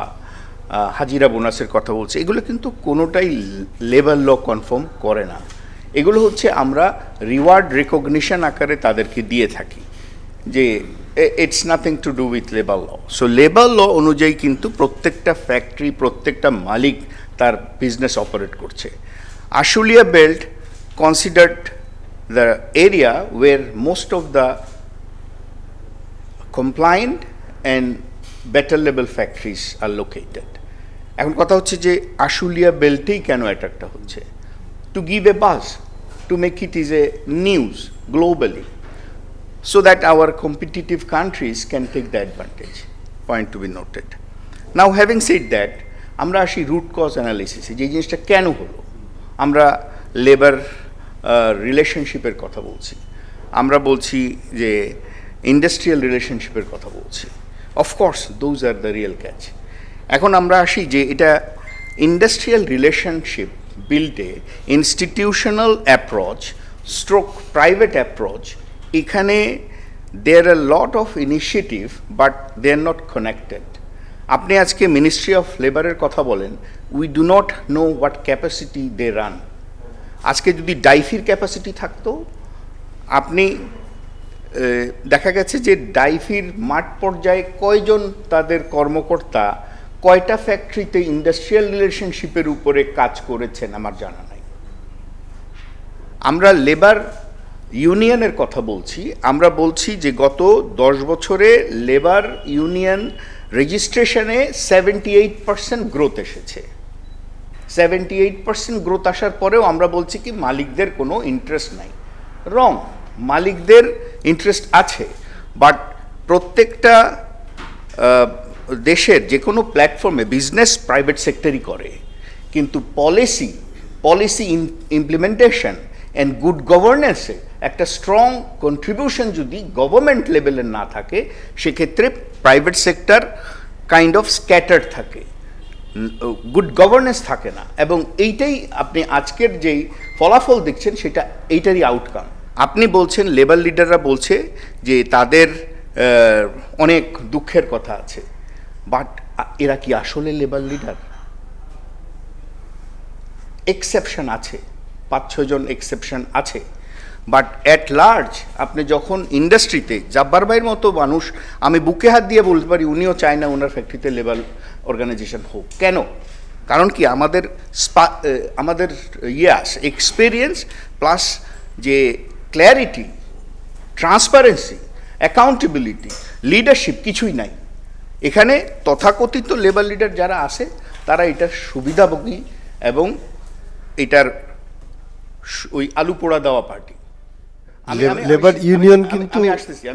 হাজিরা বোনাসের কথা বলছে, এগুলো কিন্তু কোনোটাই লেবার ল কনফার্ম করে না। এগুলো হচ্ছে আমরা রিওয়ার্ড রেকগনিশন আকারে তাদেরকে দিয়ে থাকি, যে it's nothing to do with labour law. So labour law অনুযায়ী কিন্তু প্রত্যেকটা ফ্যাক্টরি, প্রত্যেকটা মালিক তার বিজনেস অপারেট করছে। Ashulia belt considered the area where most of the compliant and better level factories are located. এখন কথা হচ্ছে যে আশুলিয়া বেল্টেই কেন অ্যাটাকটা হচ্ছে? টু গিভ এ বাজ, to make it is a news globally, so that our competitive countries can take the advantage. Point to be noted. Now having said that, আমরা আসি root cause অ্যানালিসিসে, যে জিনিসটা কেন হলো। আমরা লেবার রিলেশনশিপের কথা বলছি, আমরা বলছি যে ইন্ডাস্ট্রিয়াল রিলেশনশিপের কথা বলছি। Of course those are the real catch. এখন আমরা আসি যে এটা ইন্ডাস্ট্রিয়াল রিলেশনশিপ বিল্ডে institutional approach stroke private approach, এখানে there are lot of initiative but they are not connected. আপনি আজকে মিনিস্ট্রি অফ লেবারের কথা বলেন, we do not know what capacity they run. আজকে যদি ডাইফির ক্যাপাসিটি থাকতো, আপনি দেখা গেছে যে ডাইফির মাঠ পর্যায়ে কয়জন তাদের কর্মকর্তা কয়টা ফ্যাক্টরিতে ইন্ডাস্ট্রিয়াল রিলেশনশিপের উপরে কাজ করেছেন আমার জানা নাই। আমরা লেবার ইউনিয়নের কথা বলছি, আমরা বলছি যে গত 10 বছরে লেবার ইউনিয়ন রেজিস্ট্রেশনে 78% গ্রোথ এসেছে। 78% গ্রোথ আসার পরেও আমরা বলছি কি মালিকদের কোনো ইন্টারেস্ট নাই। রং, মালিকদের ইন্টারেস্ট আছে, বাট প্রত্যেকটা দেশের যে কোনো প্ল্যাটফর্মে বিজনেস প্রাইভেট সেক্টরই করে, কিন্তু পলিসি ইমপ্লিমেন্টেশন অ্যান্ড গুড গভর্নেন্সে একটা স্ট্রং কন্ট্রিবিউশন যদি গভর্নমেন্ট লেভেলের না থাকে, সেক্ষেত্রে private sector kind of scattered থাকে, গুড গভর্নেন্স থাকে না। এবং এইটাই আপনি আজকের যেই ফলাফল দেখছেন সেটা এইটারই আউটকাম। আপনি বলছেন লেবার লিডাররা বলছে যে তাদের অনেক দুঃখের কথা আছে, বাট এরা কি আসলে লেবার লিডার? এক্সেপশন আছে, 5-6 জন এক্সেপশন আছে, বাট অ্যাট লার্জ আপনি যখন ইন্ডাস্ট্রিতে, জাব্বার ভাইয়ের মতো মানুষ আমি বুকে হাত দিয়ে বলতে পারি উনিও চায় না ওনার ফ্যাক্টরিতে লেবার অর্গানাইজেশন হোক। কেন? কারণ কি আমাদের এক্সপিরিয়েন্স প্লাস যে ক্ল্যারিটি, ট্রান্সপারেন্সি, অ্যাকাউন্টেবিলিটি, লিডারশিপ কিছুই নাই এখানে। তথাকথিত লেবার লিডার যারা আছে তারা এটার সুবিধাভোগী এবং এটার ওই আলু পোড়া দেওয়া পার্টি। লেবার ইউনিয়ন কিন্তু,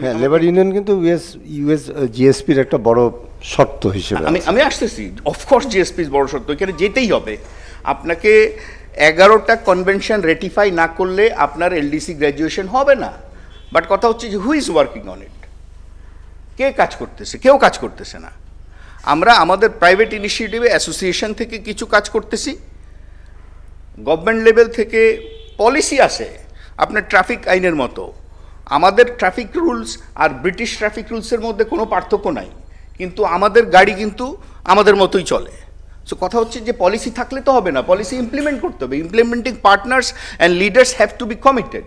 হ্যাঁ, লেবার ইউনিয়ন কিন্তু ইউএস জিএসপির একটা বড় শর্ত হিসেবে আমি আসতেছি। অফকোর্স জিএসপি বড় শর্ত, এখানে যেতেই হবে। আপনাকে 11টা কনভেনশন রেটিফাই না করলে আপনার এলডিসি গ্র্যাজুয়েশন হবে না। বাট কথা হচ্ছে যে who is working on it, কে কাজ করতেছে? কেউ কাজ করতেছে না। আমরা আমাদের প্রাইভেট ইনিশিয়েটিভে অ্যাসোসিয়েশন থেকে কিছু কাজ করতেছি, গভর্নমেন্ট লেভেল থেকে পলিসি আছে আপনার ট্রাফিক আইনের মতো। আমাদের ট্রাফিক রুলস আর ব্রিটিশ ট্রাফিক রুলসের মধ্যে কোনো পার্থক্য নাই, কিন্তু আমাদের গাড়ি কিন্তু আমাদের মতোই চলে। সো কথা হচ্ছে যে পলিসি থাকলে তো হবে না, পলিসি ইমপ্লিমেন্ট করতে হবে। Implementing partners and leaders have to B committed.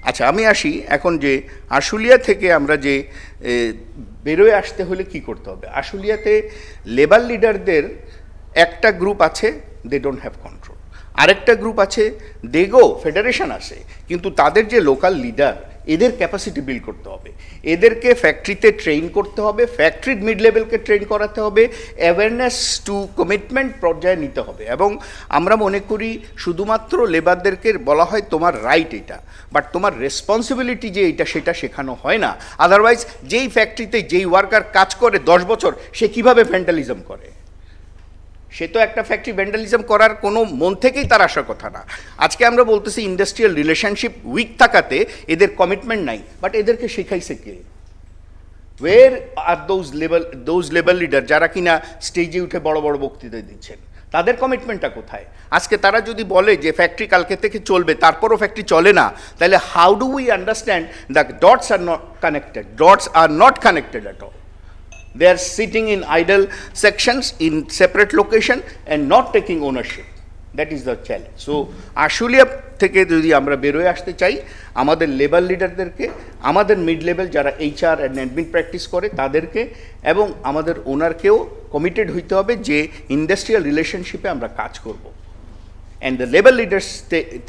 আচ্ছা, আমি আসি এখন যে আশুলিয়া থেকে আমরা যে বেরোয় আসতে হলে কি করতে হবে। আশুলিয়াতে লেবার লিডারদের একটা গ্রুপ আছে, দে ডোন্ট হ্যাভ কন্ট্রোল। আরেকটা গ্রুপ আছে, দেগো ফেডারেশন আছে, কিন্তু তাদের যে লোকাল লিডার, এদের ক্যাপাসিটি বিল্ড করতে হবে, এদেরকে ফ্যাক্টরিতে ট্রেন করতে হবে, ফ্যাক্টরির মিড লেভেলকে ট্রেন করাতে হবে, অ্যাওয়ারনেস টু কমিটমেন্ট পর্যায়ে নিতে হবে। এবং আমরা মনে করি শুধুমাত্র লেবারদেরকে বলা হয় তোমার রাইট এটা, বাট তোমার রেসপন্সিবিলিটি যে এটা সেটা শেখানো হয় না। আদারওয়াইজ যেই ফ্যাক্টরিতে যেই ওয়ার্কার কাজ করে 10 বছর, সে কিভাবে ভ্যান্ডালিজম করে? সে তো একটা ফ্যাক্টরি ভ্যান্ডালিজম করার কোনো মন থেকেই তার আসার কথা না। আজকে আমরা বলতেছি ইন্ডাস্ট্রিয়াল রিলেশনশিপ উইক থাকাতে এদের কমিটমেন্ট নাই, বাট এদেরকে শেখাইছে কে? ওয়ের আর দোজ লেবার লিডার যারা কিনা স্টেজে উঠে বড় বড় বক্তৃতা দিচ্ছেন, তাদের কমিটমেন্টটা কোথায়? আজকে তারা যদি বলে যে ফ্যাক্টরি কালকে থেকে চলবে, তারপরও ফ্যাক্টরি চলে না, তাহলে how do we understand the dots R not connected? Dots are not connected at all. They are sitting in idle sections in separate location and not taking ownership. That is the challenge. So Ashulia থেকে যদি আমরা বেরোয় আসতে চাই, আমাদের labour লিডারদেরকে, আমাদের mid level যারা HR and admin practice করে তাদেরকে, এবং আমাদের ওনারকেও কমিটেড হইতে হবে যে ইন্ডাস্ট্রিয়াল রিলেশনশিপে আমরা কাজ করব। And the labour leaders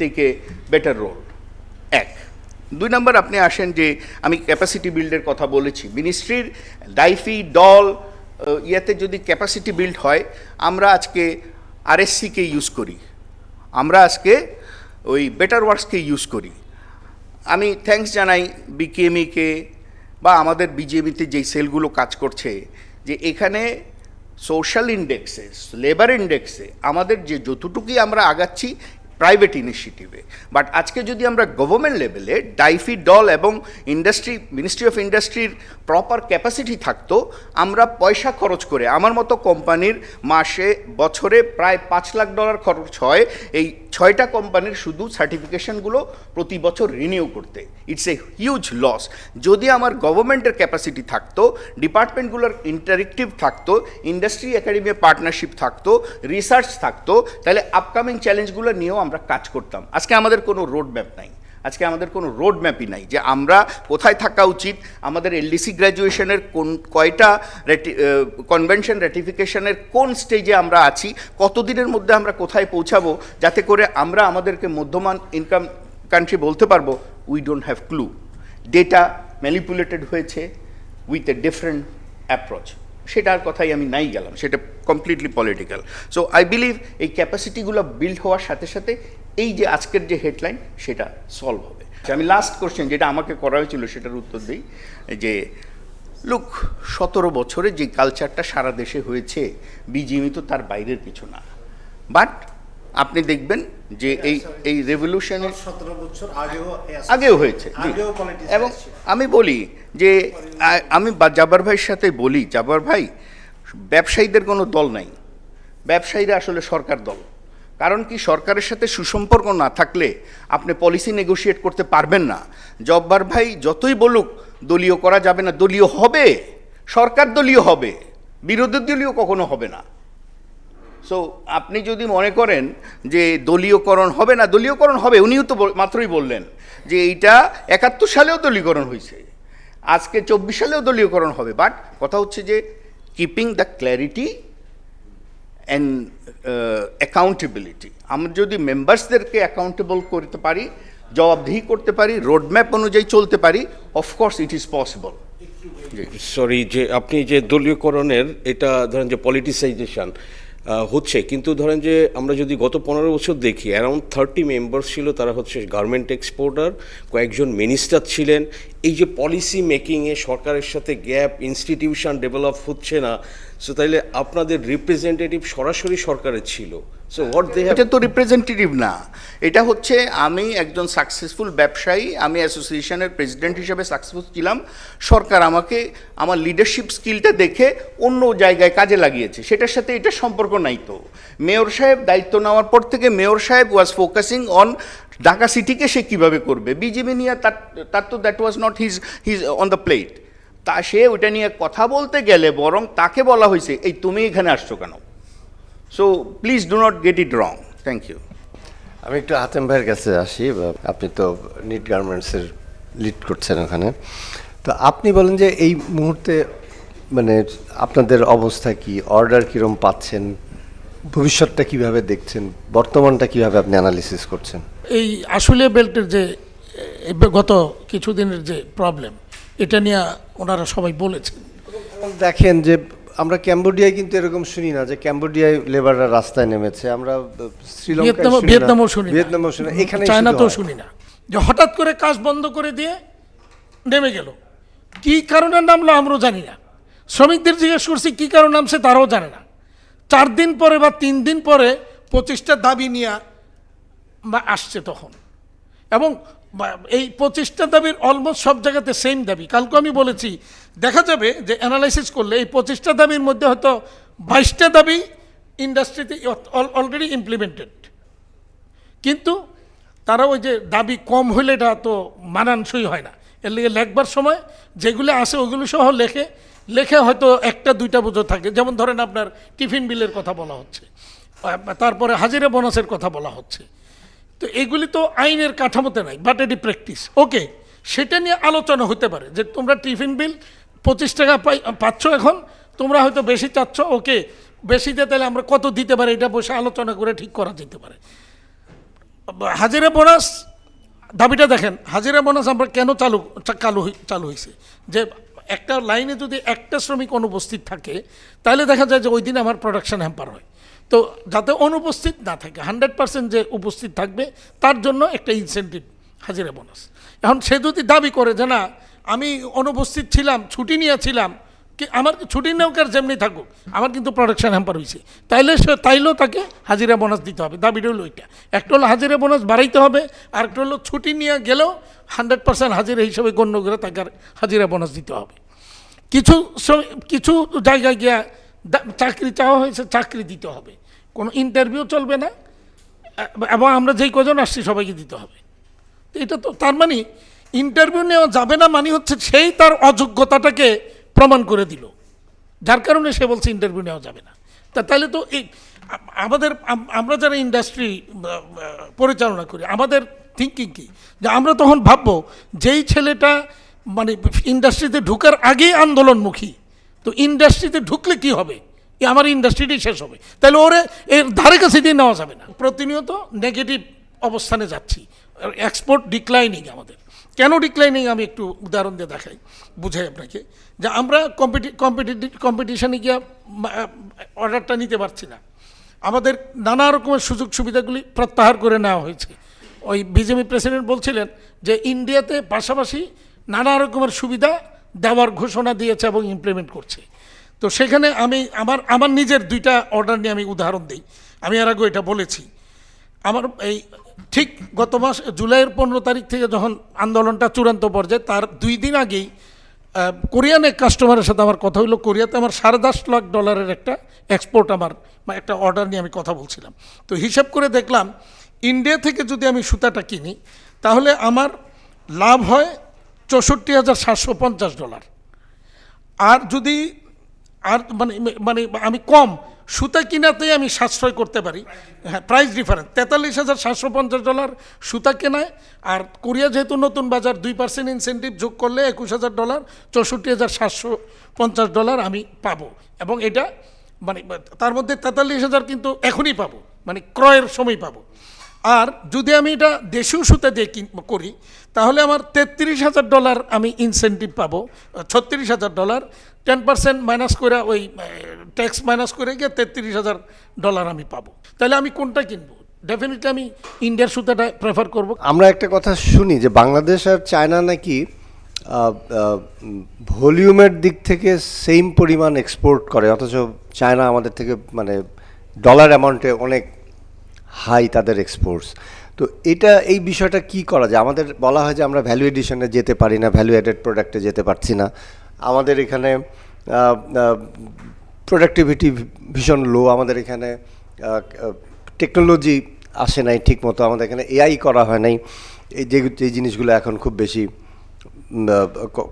take a better role. 1 2 number, আপনি আসেন যে আমি ক্যাপাসিটি বিল্ডের কথা বলেছি। মিনিস্ট্রির ডাইফি ডল ইয়াতে যদি ক্যাপাসিটি বিল্ড হয়, আমরা আজকে আরএসসিকে ইউজ করি, আমরা আজকে ওই বেটার ওয়ার্কসকে ইউজ করি। আমি থ্যাঙ্কস জানাই বিকেএমইকে বা আমাদের বিজেপিতে যেই সেলগুলো কাজ করছে, যে এখানে সোশ্যাল ইন্ডেক্সে, লেবার ইন্ডেক্সে আমাদের যে যতটুকুই আমরা আগাচ্ছি প্রাইভেট ইনিশিয়েটিভে, বাট আজকে যদি আমরা গভর্নমেন্ট লেভেলে ডাইফি ডল এবং মিনিস্ট্রি অফ ইন্ডাস্ট্রির প্রপার ক্যাপাসিটি থাকতো, আমরা পয়সা খরচ করে, আমার মতো কোম্পানির বছরে প্রায় $5 লাখ খরচ হয় এই 6টা কোম্পানির শুধু সার্টিফিকেশনগুলো প্রতি বছর রিনিউ করতে। It's a huge loss. যদি আমার গভর্নমেন্টের ক্যাপাসিটি থাকতো, ডিপার্টমেন্টগুলোর ইন্টারেক্টিভ থাকতো, ইন্ডাস্ট্রি একাডেমির পার্টনারশিপ থাকতো, রিসার্চ থাকতো, তাহলে আপকামিং চ্যালেঞ্জগুলো নিয়েও আমরা কাজ করতাম। আজকে আমাদের কোনো রোড ম্যাপ নাই, আজকে আমাদের কোনো রোড ম্যাপই নাই যে আমরা কোথায় থাকা উচিত, আমাদের এলডিসি গ্র্যাজুয়েশনের কয়টা কনভেনশন রেটিফিকেশনের কোন স্টেজে আমরা আছি, কতদিনের মধ্যে আমরা কোথায় পৌঁছাবো, যাতে করে আমরা আমাদেরকে মধ্যমান ইনকাম কান্ট্রি বলতে পারবো we don't have clue. Data manipulated হয়েছে উইথ এ ডিফারেন্ট অ্যাপ্রোচ, সেটার কথাই আমি নাই গেলাম, সেটা completely political. So I believe এই ক্যাপাসিটিগুলো বিল্ড হওয়ার সাথে সাথে এই যে আজকের যে হেডলাইন সেটা সলভ হবে। আমি লাস্ট কোশ্চেন যেটা আমাকে করা হয়েছিল সেটার উত্তর দিই, যে লুক 17 বছরে যে কালচারটা সারা দেশে হয়েছে, বিজিএমই তো তার বাইরের কিছু না। বাট আপনি দেখবেন যে এই রেভলিউশনের 17 বছর আগেও হয়েছে। এবং আমি বলি যে আমি জাব্বার ভাইয়ের সাথে বলি, জাব্বার ভাই, ব্যবসায়ীদের কোনো দল নাই, ব্যবসায়ীরা আসলে সরকার দল। কারণ কি, সরকারের সাথে সুসম্পর্ক না থাকলে আপনি পলিসি নেগোশিয়েট করতে পারবেন না। জব্বার ভাই যতই বলুক দলীয় করা যাবে না, দলীয় হবে, সরকার দলীয় হবে, বিরোধী দলীয় কখনো হবে না। সো আপনি যদি মনে করেন যে দলীয়করণ হবে না, দলীয়করণ হবে, উনিও তো মাত্রই বললেন যে এইটা 71 সালেও দলীয়করণ হয়েছে, আজকে 24 সালেও দলীয়করণ হবে, বাট কথা হচ্ছে যে keeping the clarity and accountability. আমরা যদি মেম্বার্সদেরকে অ্যাকাউন্টেবল করতে পারি, জবাবদিহি করতে পারি, রোডম্যাপ অনুযায়ী চলতে পারি, of course it is possible. Sorry, যে আপনি যে দলীয়করণের এটা ধরেন যে পলিটিসাইজেশন হচ্ছে, কিন্তু ধরেন যে আমরা যদি গত 15 বছর দেখি, অ্যারাউন্ড 30 মেম্বার্স ছিল, তারা হচ্ছে গার্মেন্ট এক্সপোর্টার, কয়েকজন মিনিস্টার ছিলেন। এই যে পলিসি মেকিংয়ে সরকারের সাথে গ্যাপ, ইনস্টিটিউশন ডেভেলপ হচ্ছে না, সো তাইলে আপনাদের রিপ্রেজেন্টেটিভ সরাসরি সরকারের ছিল, সো হোয়াট দে হ্যাভ। এটা তো রিপ্রেজেন্টেটিভ না, এটা হচ্ছে আমি একজন সাকসেসফুল ব্যবসায়ী, আমি অ্যাসোসিয়েশনের প্রেসিডেন্ট হিসেবে সাকসেসফুল ছিলাম, সরকার আমাকে আমার লিডারশিপ স্কিলটা দেখে অন্য জায়গায় কাজে লাগিয়েছে, সেটার সাথে এটা সম্পর্ক নাই। তো মেয়র সাহেব দায়িত্ব নেওয়ার পর থেকে মেয়র সাহেব ওয়াজ ফোকাসিং অন ঢাকা সিটিকে সে কীভাবে করবে, বিজেপি নিয়ে তার তো that was not his on the plate. তা সে ওইটা নিয়ে কথা বলতে গেলে বরং তাকে বলা হয়েছে এই তুমি এখানে আসছো কেন। So please do not get it wrong. Thank you. আমি একটু হাতেম ভাইয়ের কাছে আসি, আপনি তো নিট গার্মেন্টসের লিড করছেন ওখানে, তো আপনি বলেন যে এই মুহূর্তে মানে আপনাদের অবস্থা কি, অর্ডার কীরকম পাচ্ছেন, ভবিষ্যৎটা কিভাবে দেখছেন, বর্তমানটা কিভাবে আপনি অ্যানালিসিস করছেন? এই আশুলিয়া বেল্টের যে গত কিছুদিনের যে প্রবলেম, এটা নিয়ে ওনারা সবাই বলেছেন। দেখেন যে আমরা ক্যাম্বোডিয়ায় কিন্তু এরকম শুনি না যে ক্যাম্বোডিয়ায় লেবাররা রাস্তায় নেমেছে, আমরা ভিয়েতনামও শুনি না, এখানে চায়নাতেও শুনি না, যে হঠাৎ করে কাজ বন্ধ করে দিয়ে নেমে গেল। কি কারণে নামলো আমরাও জানি না, শ্রমিকদের জিজ্ঞেস করছি কি কারণে নামছে তারাও জানে না। 4 দিন পরে বা 3 দিন পরে 25টা দাবি নিয়ে আসছে তখন, এবং এই 25টা দাবির অলমোস্ট সব জায়গাতে সেম দাবি। কালকে আমি বলেছি দেখা যাবে যে অ্যানালাইসিস করলে এই 25টা দাবির মধ্যে হয়তো 22টা দাবি ইন্ডাস্ট্রিতে অলরেডি ইমপ্লিমেন্টেড, কিন্তু তারা ওই যে দাবি কম হইলে এটা তো মানানসই হয় না, এর লিগে লেখবার সময় যেগুলো আসে ওগুলো সহ লেখে হয়তো 1টা 2টা বোঝো থাকে। যেমন ধরেন আপনার টিফিন বিলের কথা বলা হচ্ছে, তারপরে হাজিরা বোনাসের কথা বলা হচ্ছে, তো এগুলি তো আইনের কাঠামোতে নাই, বাট এটি প্র্যাকটিস। ওকে, সেটা নিয়ে আলোচনা হতে পারে যে তোমরা টিফিন বিল 25 টাকা পাচ্ছ, এখন তোমরা হয়তো বেশি চাচ্ছ, ওকে বেশি দিয়ে তাহলে আমরা কত দিতে পারি এটা বসে আলোচনা করে ঠিক করা যেতে পারে। হাজিরা বোনাস দাবিটা দেখেন, হাজিরা বোনাস আমরা কেন চালু হয়েছে, যে একটা লাইনে যদি একটা শ্রমিক অনুপস্থিত থাকে তাহলে দেখা যায় যে ওই দিন আমার প্রোডাকশন হ্যাম্পার হয়। তো যাতে অনুপস্থিত না থাকে, 100% যে উপস্থিত থাকবে তার জন্য একটা ইনসেন্টিভ হাজিরা বোনাস। এখন সে যদি দাবি করে যে না আমি অনুপস্থিত ছিলাম, ছুটি নিয়েছিলাম, কি আমার ছুটি নেওয়ার যেমনি থাকুক, আমার কিন্তু প্রোডাকশন হ্যাম্পার হয়েছে, তাইলেও তাকে হাজিরা বোনাস দিতে হবে। দাবিটা হলো ওইটা, একটা হলো হাজিরা বোনাস বাড়াইতে হবে, আর একটা হলো ছুটি নিয়ে গেলেও 100% হাজিরা হিসেবে গণ্য করে তাকে হাজিরা বোনাস দিতে হবে। কিছু জায়গায় গিয়া চাকরি চাওয়া হয়েছে, চাকরি দিতে হবে, কোনো ইন্টারভিউ চলবে না, এবং আমরা যেই কজন আসছি সবাইকে দিতে হবে। তো এটা তো তার মানে ইন্টারভিউ নেওয়া যাবে না, মানে হচ্ছে সেই তার অযোগ্যতাটাকে প্রমাণ করে দিল, যার কারণে সে বলছে ইন্টারভিউ নেওয়া যাবে না। তাহলে তো এই আমরা যারা ইন্ডাস্ট্রি পরিচালনা করি আমাদের থিঙ্কিং কি, যে আমরা তখন ভাববো যেই ছেলেটা মানে ইন্ডাস্ট্রিতে ঢুকার আগেই আন্দোলনমুখী, তো ইন্ডাস্ট্রিতে ঢুকলে কি হবে, আমার ইন্ডাস্ট্রিটাই শেষ হবে, তাহলে ওরে এর ধারে কাছে দিয়ে নেওয়া যাবে না। প্রতিনিয়ত নেগেটিভ অবস্থানে যাচ্ছি, এক্সপোর্ট ডিক্লাইনিং। আমাদের কেন ডিক্লাইনিং আমি একটু উদাহরণ দিয়ে দেখাই, বুঝাই আপনাকে, যে আমরা কম্পিটিশনে গিয়ে অর্ডারটা নিতে পারছি না, আমাদের নানা রকমের সুযোগ সুবিধাগুলি প্রত্যাহার করে নেওয়া হয়েছে। ওই বিজেপি প্রেসিডেন্ট বলছিলেন যে ইন্ডিয়াতে পাশাপাশি নানা রকমের সুবিধা দেওয়ার ঘোষণা দিয়েছে এবং ইমপ্লিমেন্ট করছে। তো সেখানে আমি আমার নিজের 2টা অর্ডার নিয়ে আমি উদাহরণ দিই। আমি এর আগে এটা বলেছি, আমার এই ঠিক গত মাস জুলাইয়ের 15 তারিখ থেকে যখন আন্দোলনটা চূড়ান্ত পর্যায়ে, তার 2 দিন আগেই কোরিয়ান এক কাস্টমারের সাথে আমার কথা হইলো, কোরিয়াতে আমার $10.5 লাখ একটা এক্সপোর্ট, আমার একটা অর্ডার নিয়ে আমি কথা বলছিলাম। তো হিসাব করে দেখলাম ইন্ডিয়া থেকে যদি আমি সুতাটা কিনি তাহলে আমার লাভ হয় $64,750, আর যদি মানে আমি কম সুতা কিনাতেই আমি সাশ্রয় করতে পারি। হ্যাঁ, প্রাইস ডিফারেন্স $43,750 সুতা কেনায়, আর কোরিয়া যেহেতু নতুন বাজার 2% ইনসেন্টিভ যোগ করলে $21,000, $64,750 আমি পাবো। এবং এটা মানে তার মধ্যে 43,000 কিন্তু এখনই পাবো, মানে ক্রয়ের সময় পাবো। আর যদি আমি এটা দেশীয় সুতা দিয়ে করি তাহলে আমার $33,000 আমি ইনসেন্টিভ পাবো, $36,000, 10% মাইনাস করে ওই ট্যাক্স মাইনাস করে গিয়ে $33,000 আমি পাবো। তাহলে আমি কোনটা কিনবো? ডেফিনেটলি আমি ইন্ডিয়ার সুতাটা প্রেফার করব। আমরা একটা কথা শুনি যে বাংলাদেশ আর চায়না নাকি ভলিউমের দিক থেকে সেম পরিমাণ এক্সপোর্ট করে, অথচ চায়না আমাদের থেকে মানে ডলার অ্যামাউন্টে অনেক হাই তাদের এক্সপোর্টস। তো এই বিষয়টা কি করা যায়? আমাদের বলা হয় যে আমরা ভ্যালু এডিশনে যেতে পারি না, ভ্যালু অ্যাডেড প্রোডাক্টে যেতে পারছি না, আমাদের এখানে প্রোডাক্টিভিটি ভীষণ লো, আমাদের এখানে টেকনোলজি আসে নাই ঠিক মতো, আমাদের এখানে এআই করা হয় নাই, এই জিনিসগুলো এখন খুব বেশি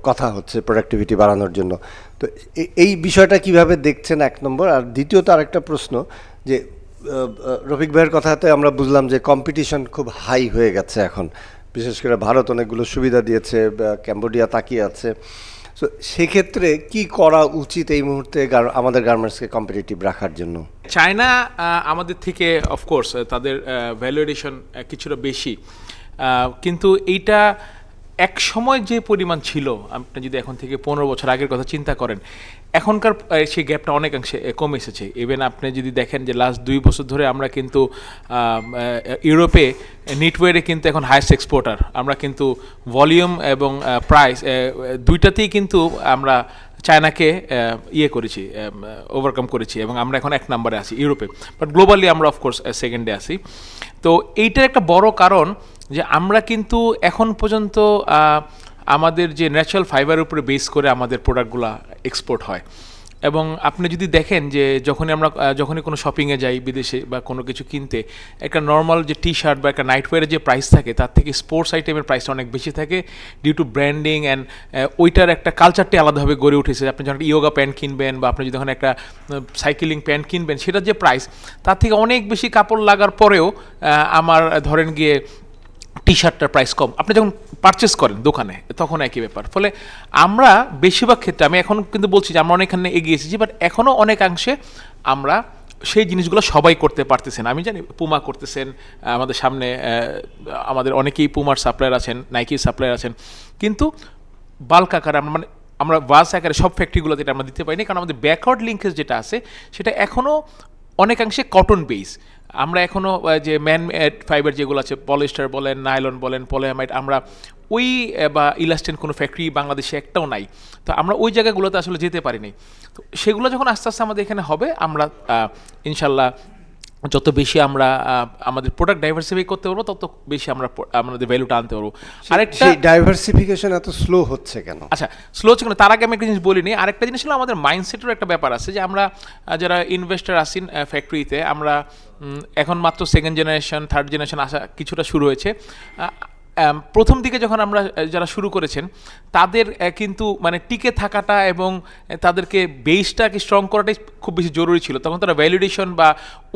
কথা হচ্ছে প্রোডাক্টিভিটি বাড়ানোর জন্য। তো এই বিষয়টা কিভাবে দেখছেন, এক নম্বর। আর দ্বিতীয়ত আরেকটা প্রশ্ন, যে রফিক ভাইয়ের কথাতে আমরা বুঝলাম যে কম্পিটিশন খুব হাই হয়ে গেছে এখন, বিশেষ করে ভারত অনেকগুলো সুবিধা দিয়েছে, ক্যাম্বোডিয়া তাকিয়ে আছে। সো সেক্ষেত্রে কি করা উচিত এই মুহূর্তে আমাদের গার্মেন্টসকে কম্পিটিটিভ রাখার জন্য? চায়না আমাদের থেকে অফকোর্স তাদের ভ্যালুয়েশন কিছুটা বেশি, কিন্তু এইটা এক সময় যে পরিমাণ ছিল, আপনি যদি এখন থেকে 15 বছর আগের কথা চিন্তা করেন, এখনকার সেই গ্যাপটা অনেকাংশে কমে এসেছে। ইভেন আপনি যদি দেখেন যে লাস্ট 2 বছর ধরে আমরা কিন্তু ইউরোপে নিটওয়ারে কিন্তু এখন হাইয়েস্ট এক্সপোর্টার, আমরা কিন্তু ভলিউম এবং প্রাইস দুইটাতেই কিন্তু আমরা চায়নাকে করেছি, ওভারকাম করেছি, এবং আমরা এখন 1 নম্বরে আছি ইউরোপে, বাট গ্লোবালি আমরা অফকোর্স সেকেন্ডে আছি। তো এইটার একটা বড় কারণ যে আমরা কিন্তু এখন পর্যন্ত আমাদের যে ন্যাচারাল ফাইবারের উপরে বেস করে আমাদের প্রোডাক্টগুলো এক্সপোর্ট হয়। এবং আপনি যদি দেখেন যে যখনই কোনো শপিংয়ে যাই বিদেশে বা কোনো কিছু কিনতে, একটা নর্মাল যে টি শার্ট বা একটা নাইটওয়্যারের যে প্রাইস থাকে তার থেকে স্পোর্টস আইটেমের প্রাইসটা অনেক বেশি থাকে, ডিউ টু ব্র্যান্ডিং অ্যান্ড ওইটার একটা কালচারটি আলাদাভাবে গড়ে উঠেছে। আপনি যখন ইয়োগা প্যান্ট কিনবেন বা আপনি যখন একটা সাইকেলিং প্যান্ট কিনবেন, সেটার যে প্রাইস তার থেকে অনেক বেশি কাপড় লাগার পরেও আমার ধরেন গিয়ে টি শার্টটার প্রাইস কম। আপনি যখন পারচেস করেন দোকানে তখন একই ব্যাপার। ফলে আমরা বেশিরভাগ ক্ষেত্রে, আমি এখন কিন্তু বলছি যে আমরা অনেকখানে এগিয়ে এসেছি, বাট এখনও অনেকাংশে আমরা সেই জিনিসগুলো সবাই করতে পারতেছেন। আমি জানি পুমা করতেছেন, আমাদের সামনে আমাদের অনেকেই পুমার সাপ্লায়ার আছেন, নাইকির সাপ্লায়ার আছেন, কিন্তু বাল্ক আকারে আমরা ভাস আকারে সব ফ্যাক্টরিগুলোতে এটা আমরা দিতে পারিনি, কারণ আমাদের ব্যাকওয়ার্ড লিঙ্কেজ যেটা আছে সেটা এখনও অনেকাংশে কটন বেস। আমরা এখনও যে ম্যানমেড ফাইবার যেগুলো আছে, পলিস্টার বলেন, নাইলন বলেন, পলিয়ামাইড, আমরা ওই বা ইলাস্টেন কোনো ফ্যাক্টরি বাংলাদেশে একটাও নাই। তো আমরা ওই জায়গাগুলোতে আসলে যেতে পারিনি। তো সেগুলো যখন আস্তে আস্তে আমাদের এখানে হবে, আমরা ইনশাল্লাহ যত বেশি আমরা আমাদের প্রোডাক্ট ডাইভার্সিফাই করতে পারবো, তত বেশি আমরা আমাদের ভ্যালুটা আনতে পারবো। আরেকটা ডাইভার্সিফিকেশন এত স্লো হচ্ছে কেন? আচ্ছা, স্লো হচ্ছে কেন তার আগে আমি একটা জিনিস বলিনি। আরেকটা জিনিস হলো আমাদের মাইন্ডসেটের একটা ব্যাপার আছে, যে আমরা যারা ইনভেস্টার আসেন ফ্যাক্টরিতে, আমরা এখন মাত্র সেকেন্ড জেনারেশন থার্ড জেনারেশন আসা কিছুটা শুরু হয়েছে। প্রথম দিকে যখন আমরা যারা শুরু করেছেন তাদের কিন্তু মানে টিকে থাকাটা এবং তাদেরকে বেসটাকে স্ট্রং করাটাই খুব বেশি জরুরি ছিল। তখন তারা ভ্যালিডেশন বা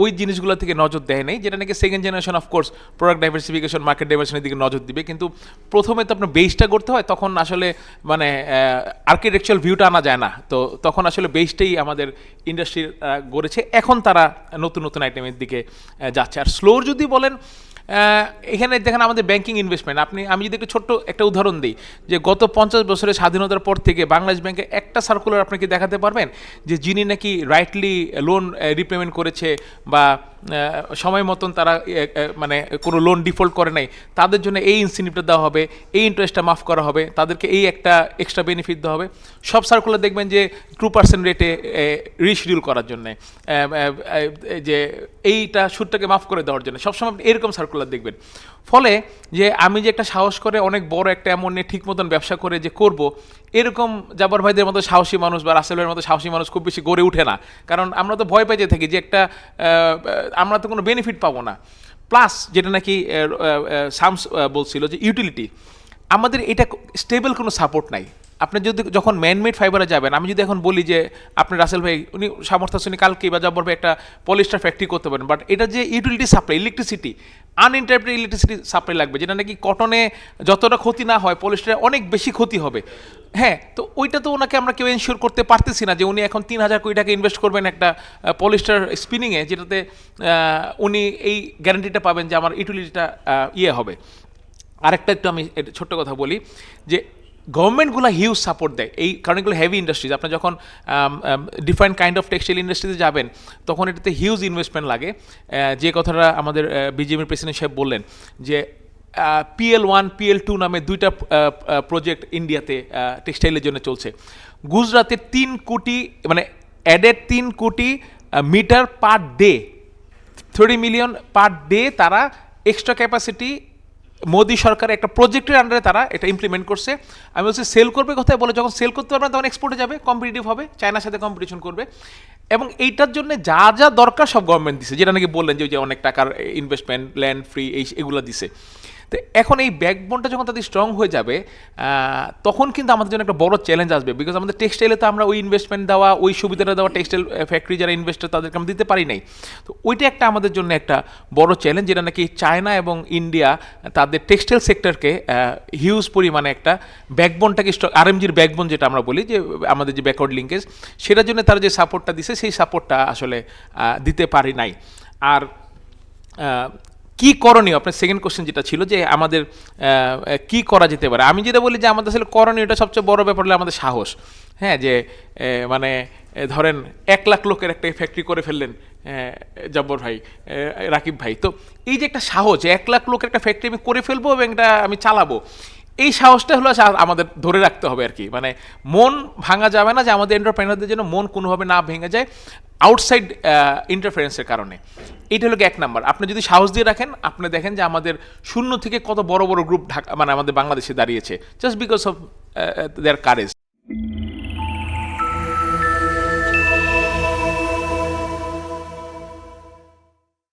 ওই জিনিসগুলো থেকে নজর দেয় নাই, যেটা নাকি second generation of course product diversification, market ডাইভার্সিফিকেশনের দিকে নজর দিবে। কিন্তু প্রথমে তো আপনার বেসটা করতে হয়, তখন আসলে মানে আর্কিটেকচারাল ভিউটা আনা যায় না। তো তখন আসলে বেসটাই আমাদের ইন্ডাস্ট্রির গড়েছে। এখন তারা নতুন নতুন আইটেমের দিকে যাচ্ছে। আর স্লোর যদি বলেন, এখানে দেখেন আমাদের ব্যাংকিং ইনভেস্টমেন্ট, আমি যদি একটু ছোট্ট একটা উদাহরণ দিই, যে গত 50 বছরের স্বাধীনতার পর থেকে বাংলাদেশ ব্যাংকে একটা সার্কুলার আপনাকে দেখাতে পারবেন যে যিনি নাকি রাইটলি লোন রিপেমেন্ট করেছে বা সময় মতন তারা মানে কোনো লোন ডিফল্ট করে নাই, তাদের জন্য এই ইনসেন্টিভটা দেওয়া হবে, এই ইন্টারেস্টটা মাফ করা হবে, তাদেরকে এই একটা এক্সট্রা বেনিফিট দেওয়া হবে। সব সার্কুলার দেখবেন যে 2% রেটে রিশিডিউল করার জন্যে, যে এইটা সুদটাকে মাফ করে দেওয়ার জন্য, সবসময় এরকম সার্কুলার দেখবেন। ফলে যে আমি যে একটা সাহস করে অনেক বড় একটা অ্যামাউন্ট নিয়ে ঠিক মতন ব্যবসা করে যে করব, এরকম জাবার ভাইদের মতো সাহসী মানুষ বা রাসেল ভাইয়ের মতো সাহসী মানুষ খুব বেশি গড়ে ওঠে না। কারণ আমরা তো ভয় পেয়ে থাকি যে একটা আমরা তো কোনো বেনিফিট পাবো না। প্লাস যেটা নাকি শামস বলছিল যে ইউটিলিটি, আমাদের এটা স্টেবল কোনো সাপোর্ট নাই। আপনি যদি যখন ম্যানমেড ফাইবারে যাবেন, আমি যদি এখন বলি যে আপনি রাসেল ভাই উনি সামর্থ্য আছে উনি কালকে বা জব্বর ভাই একটা পলিস্টার ফ্যাক্টরি করতে পারেন, বাট এটা যে utility supply electricity uninterrupted electricity supply লাগবে, যেটা নাকি কটনে যতটা ক্ষতি না হয় পলিস্টারে অনেক বেশি ক্ষতি হবে। হ্যাঁ, তো ওইটা তো ওনাকে আমরা কেউ এনশিওর করতে পারতেছি না যে উনি এখন 3,000 কোটি টাকা ইনভেস্ট করবেন একটা পলিস্টার স্পিনিংয়ে, যেটাতে উনি এই গ্যারান্টিটা পাবেন যে আমার ইউটিলিটিটা ইয়ে হবে। আরেকটা একটু আমি ছোট্ট কথা বলি যে গভর্নমেন্টগুলো হিউজ সাপোর্ট দেয়, এই কারণ এগুলো হেভি ইন্ডাস্ট্রিজ। আপনার যখন ডিফারেন্ট কাইন্ড অফ টেক্সটাইল ইন্ডাস্ট্রিতে যাবেন তখন এটাতে হিউজ ইনভেস্টমেন্ট লাগে। যে কথাটা আমাদের বিজেপির প্রেসিডেন্ট সাহেব বললেন যে PL1 PL2 নামে 2টা প্রজেক্ট ইন্ডিয়াতে টেক্সটাইলের জন্য চলছে। গুজরাতে 3 কোটি মানে added 3 crore meter per day, 30 million per day তারা এক্সট্রা ক্যাপাসিটি মোদি সরকার একটা প্রজেক্টের আন্ডারে তারা এটা ইমপ্লিমেন্ট করছে। আমি বলছি সেল করবে কোথায়, বলে যখন সেল করতে পারবে না তখন এক্সপোর্টে যাবে, কম্পিটিটিভ হবে, চায়নার সাথে কম্পিটিশন করবে। এবং এইটার জন্য যা যা দরকার সব গভর্নমেন্ট দিছে, যেটা নাকি বললেন যে অনেক টাকার ইনভেস্টমেন্ট, ল্যান্ড ফ্রি, এগুলো দিছে। তো এখন এই ব্যাকবোনটা যখন তাদের স্ট্রং হয়ে যাবে তখন কিন্তু আমাদের জন্য একটা বড় চ্যালেঞ্জ আসবে, বিকজ আমাদের টেক্সটাইলে তো আমরা ওই ইনভেস্টমেন্ট দেওয়া, ওই সুবিধাটা দেওয়া টেক্সটাইল ফ্যাক্টরি যারা ইনভেস্টার তাদেরকে আমরা দিতে পারি নাই। তো ওইটা একটা আমাদের জন্য একটা বড় চ্যালেঞ্জ, যেটা নাকি চায়না এবং ইন্ডিয়া তাদের টেক্সটাইল সেক্টরকে হিউজ পরিমাণে একটা ব্যাকবোনটাকে RMGর ব্যাকবোন যেটা আমরা বলি যে আমাদের যে ব্যাকওয়ার্ড লিঙ্কেজ, সেটার জন্য তারা যে সাপোর্টটা দিছে সেই সাপোর্টটা আসলে দিতে পারি নাই। আর কি করণীয়, আপনার সেকেন্ড কোশ্চেন যেটা ছিল যে আমাদের কি করা যেতে পারে, আমি যেটা বলি যে আমাদের আসলে করণীয়টা সবচেয়ে বড় ব্যাপার হলো আমাদের সাহস। হ্যাঁ, যে মানে ধরেন 1 লাখ লোকের একটা ফ্যাক্টরি করে ফেললেন জব্বর ভাই, রাকিব ভাই, তো এই যে একটা সাহস যে 1 লাখ লোকের একটা ফ্যাক্টরি আমি করে ফেলবো এবং এটা আমি চালাবো, এই সাহসটা হলো আমাদের ধরে রাখতে হবে আর কি। মানে মন ভাঙা যাবে না, যে আমাদের এন্টারপ্রেনারদের জন্য মন কোনোভাবে না ভেঙে যায় আউটসাইড ইন্টারফারেন্সের কারণে। এইটা হলো 1 নাম্বার। আপনি যদি সাহস দিয়ে রাখেন, আপনি দেখেন যে আমাদের শূন্য থেকে কত বড় বড় গ্রুপ ঢাকা মানে আমাদের বাংলাদেশে দাঁড়িয়েছে, just because of their courage.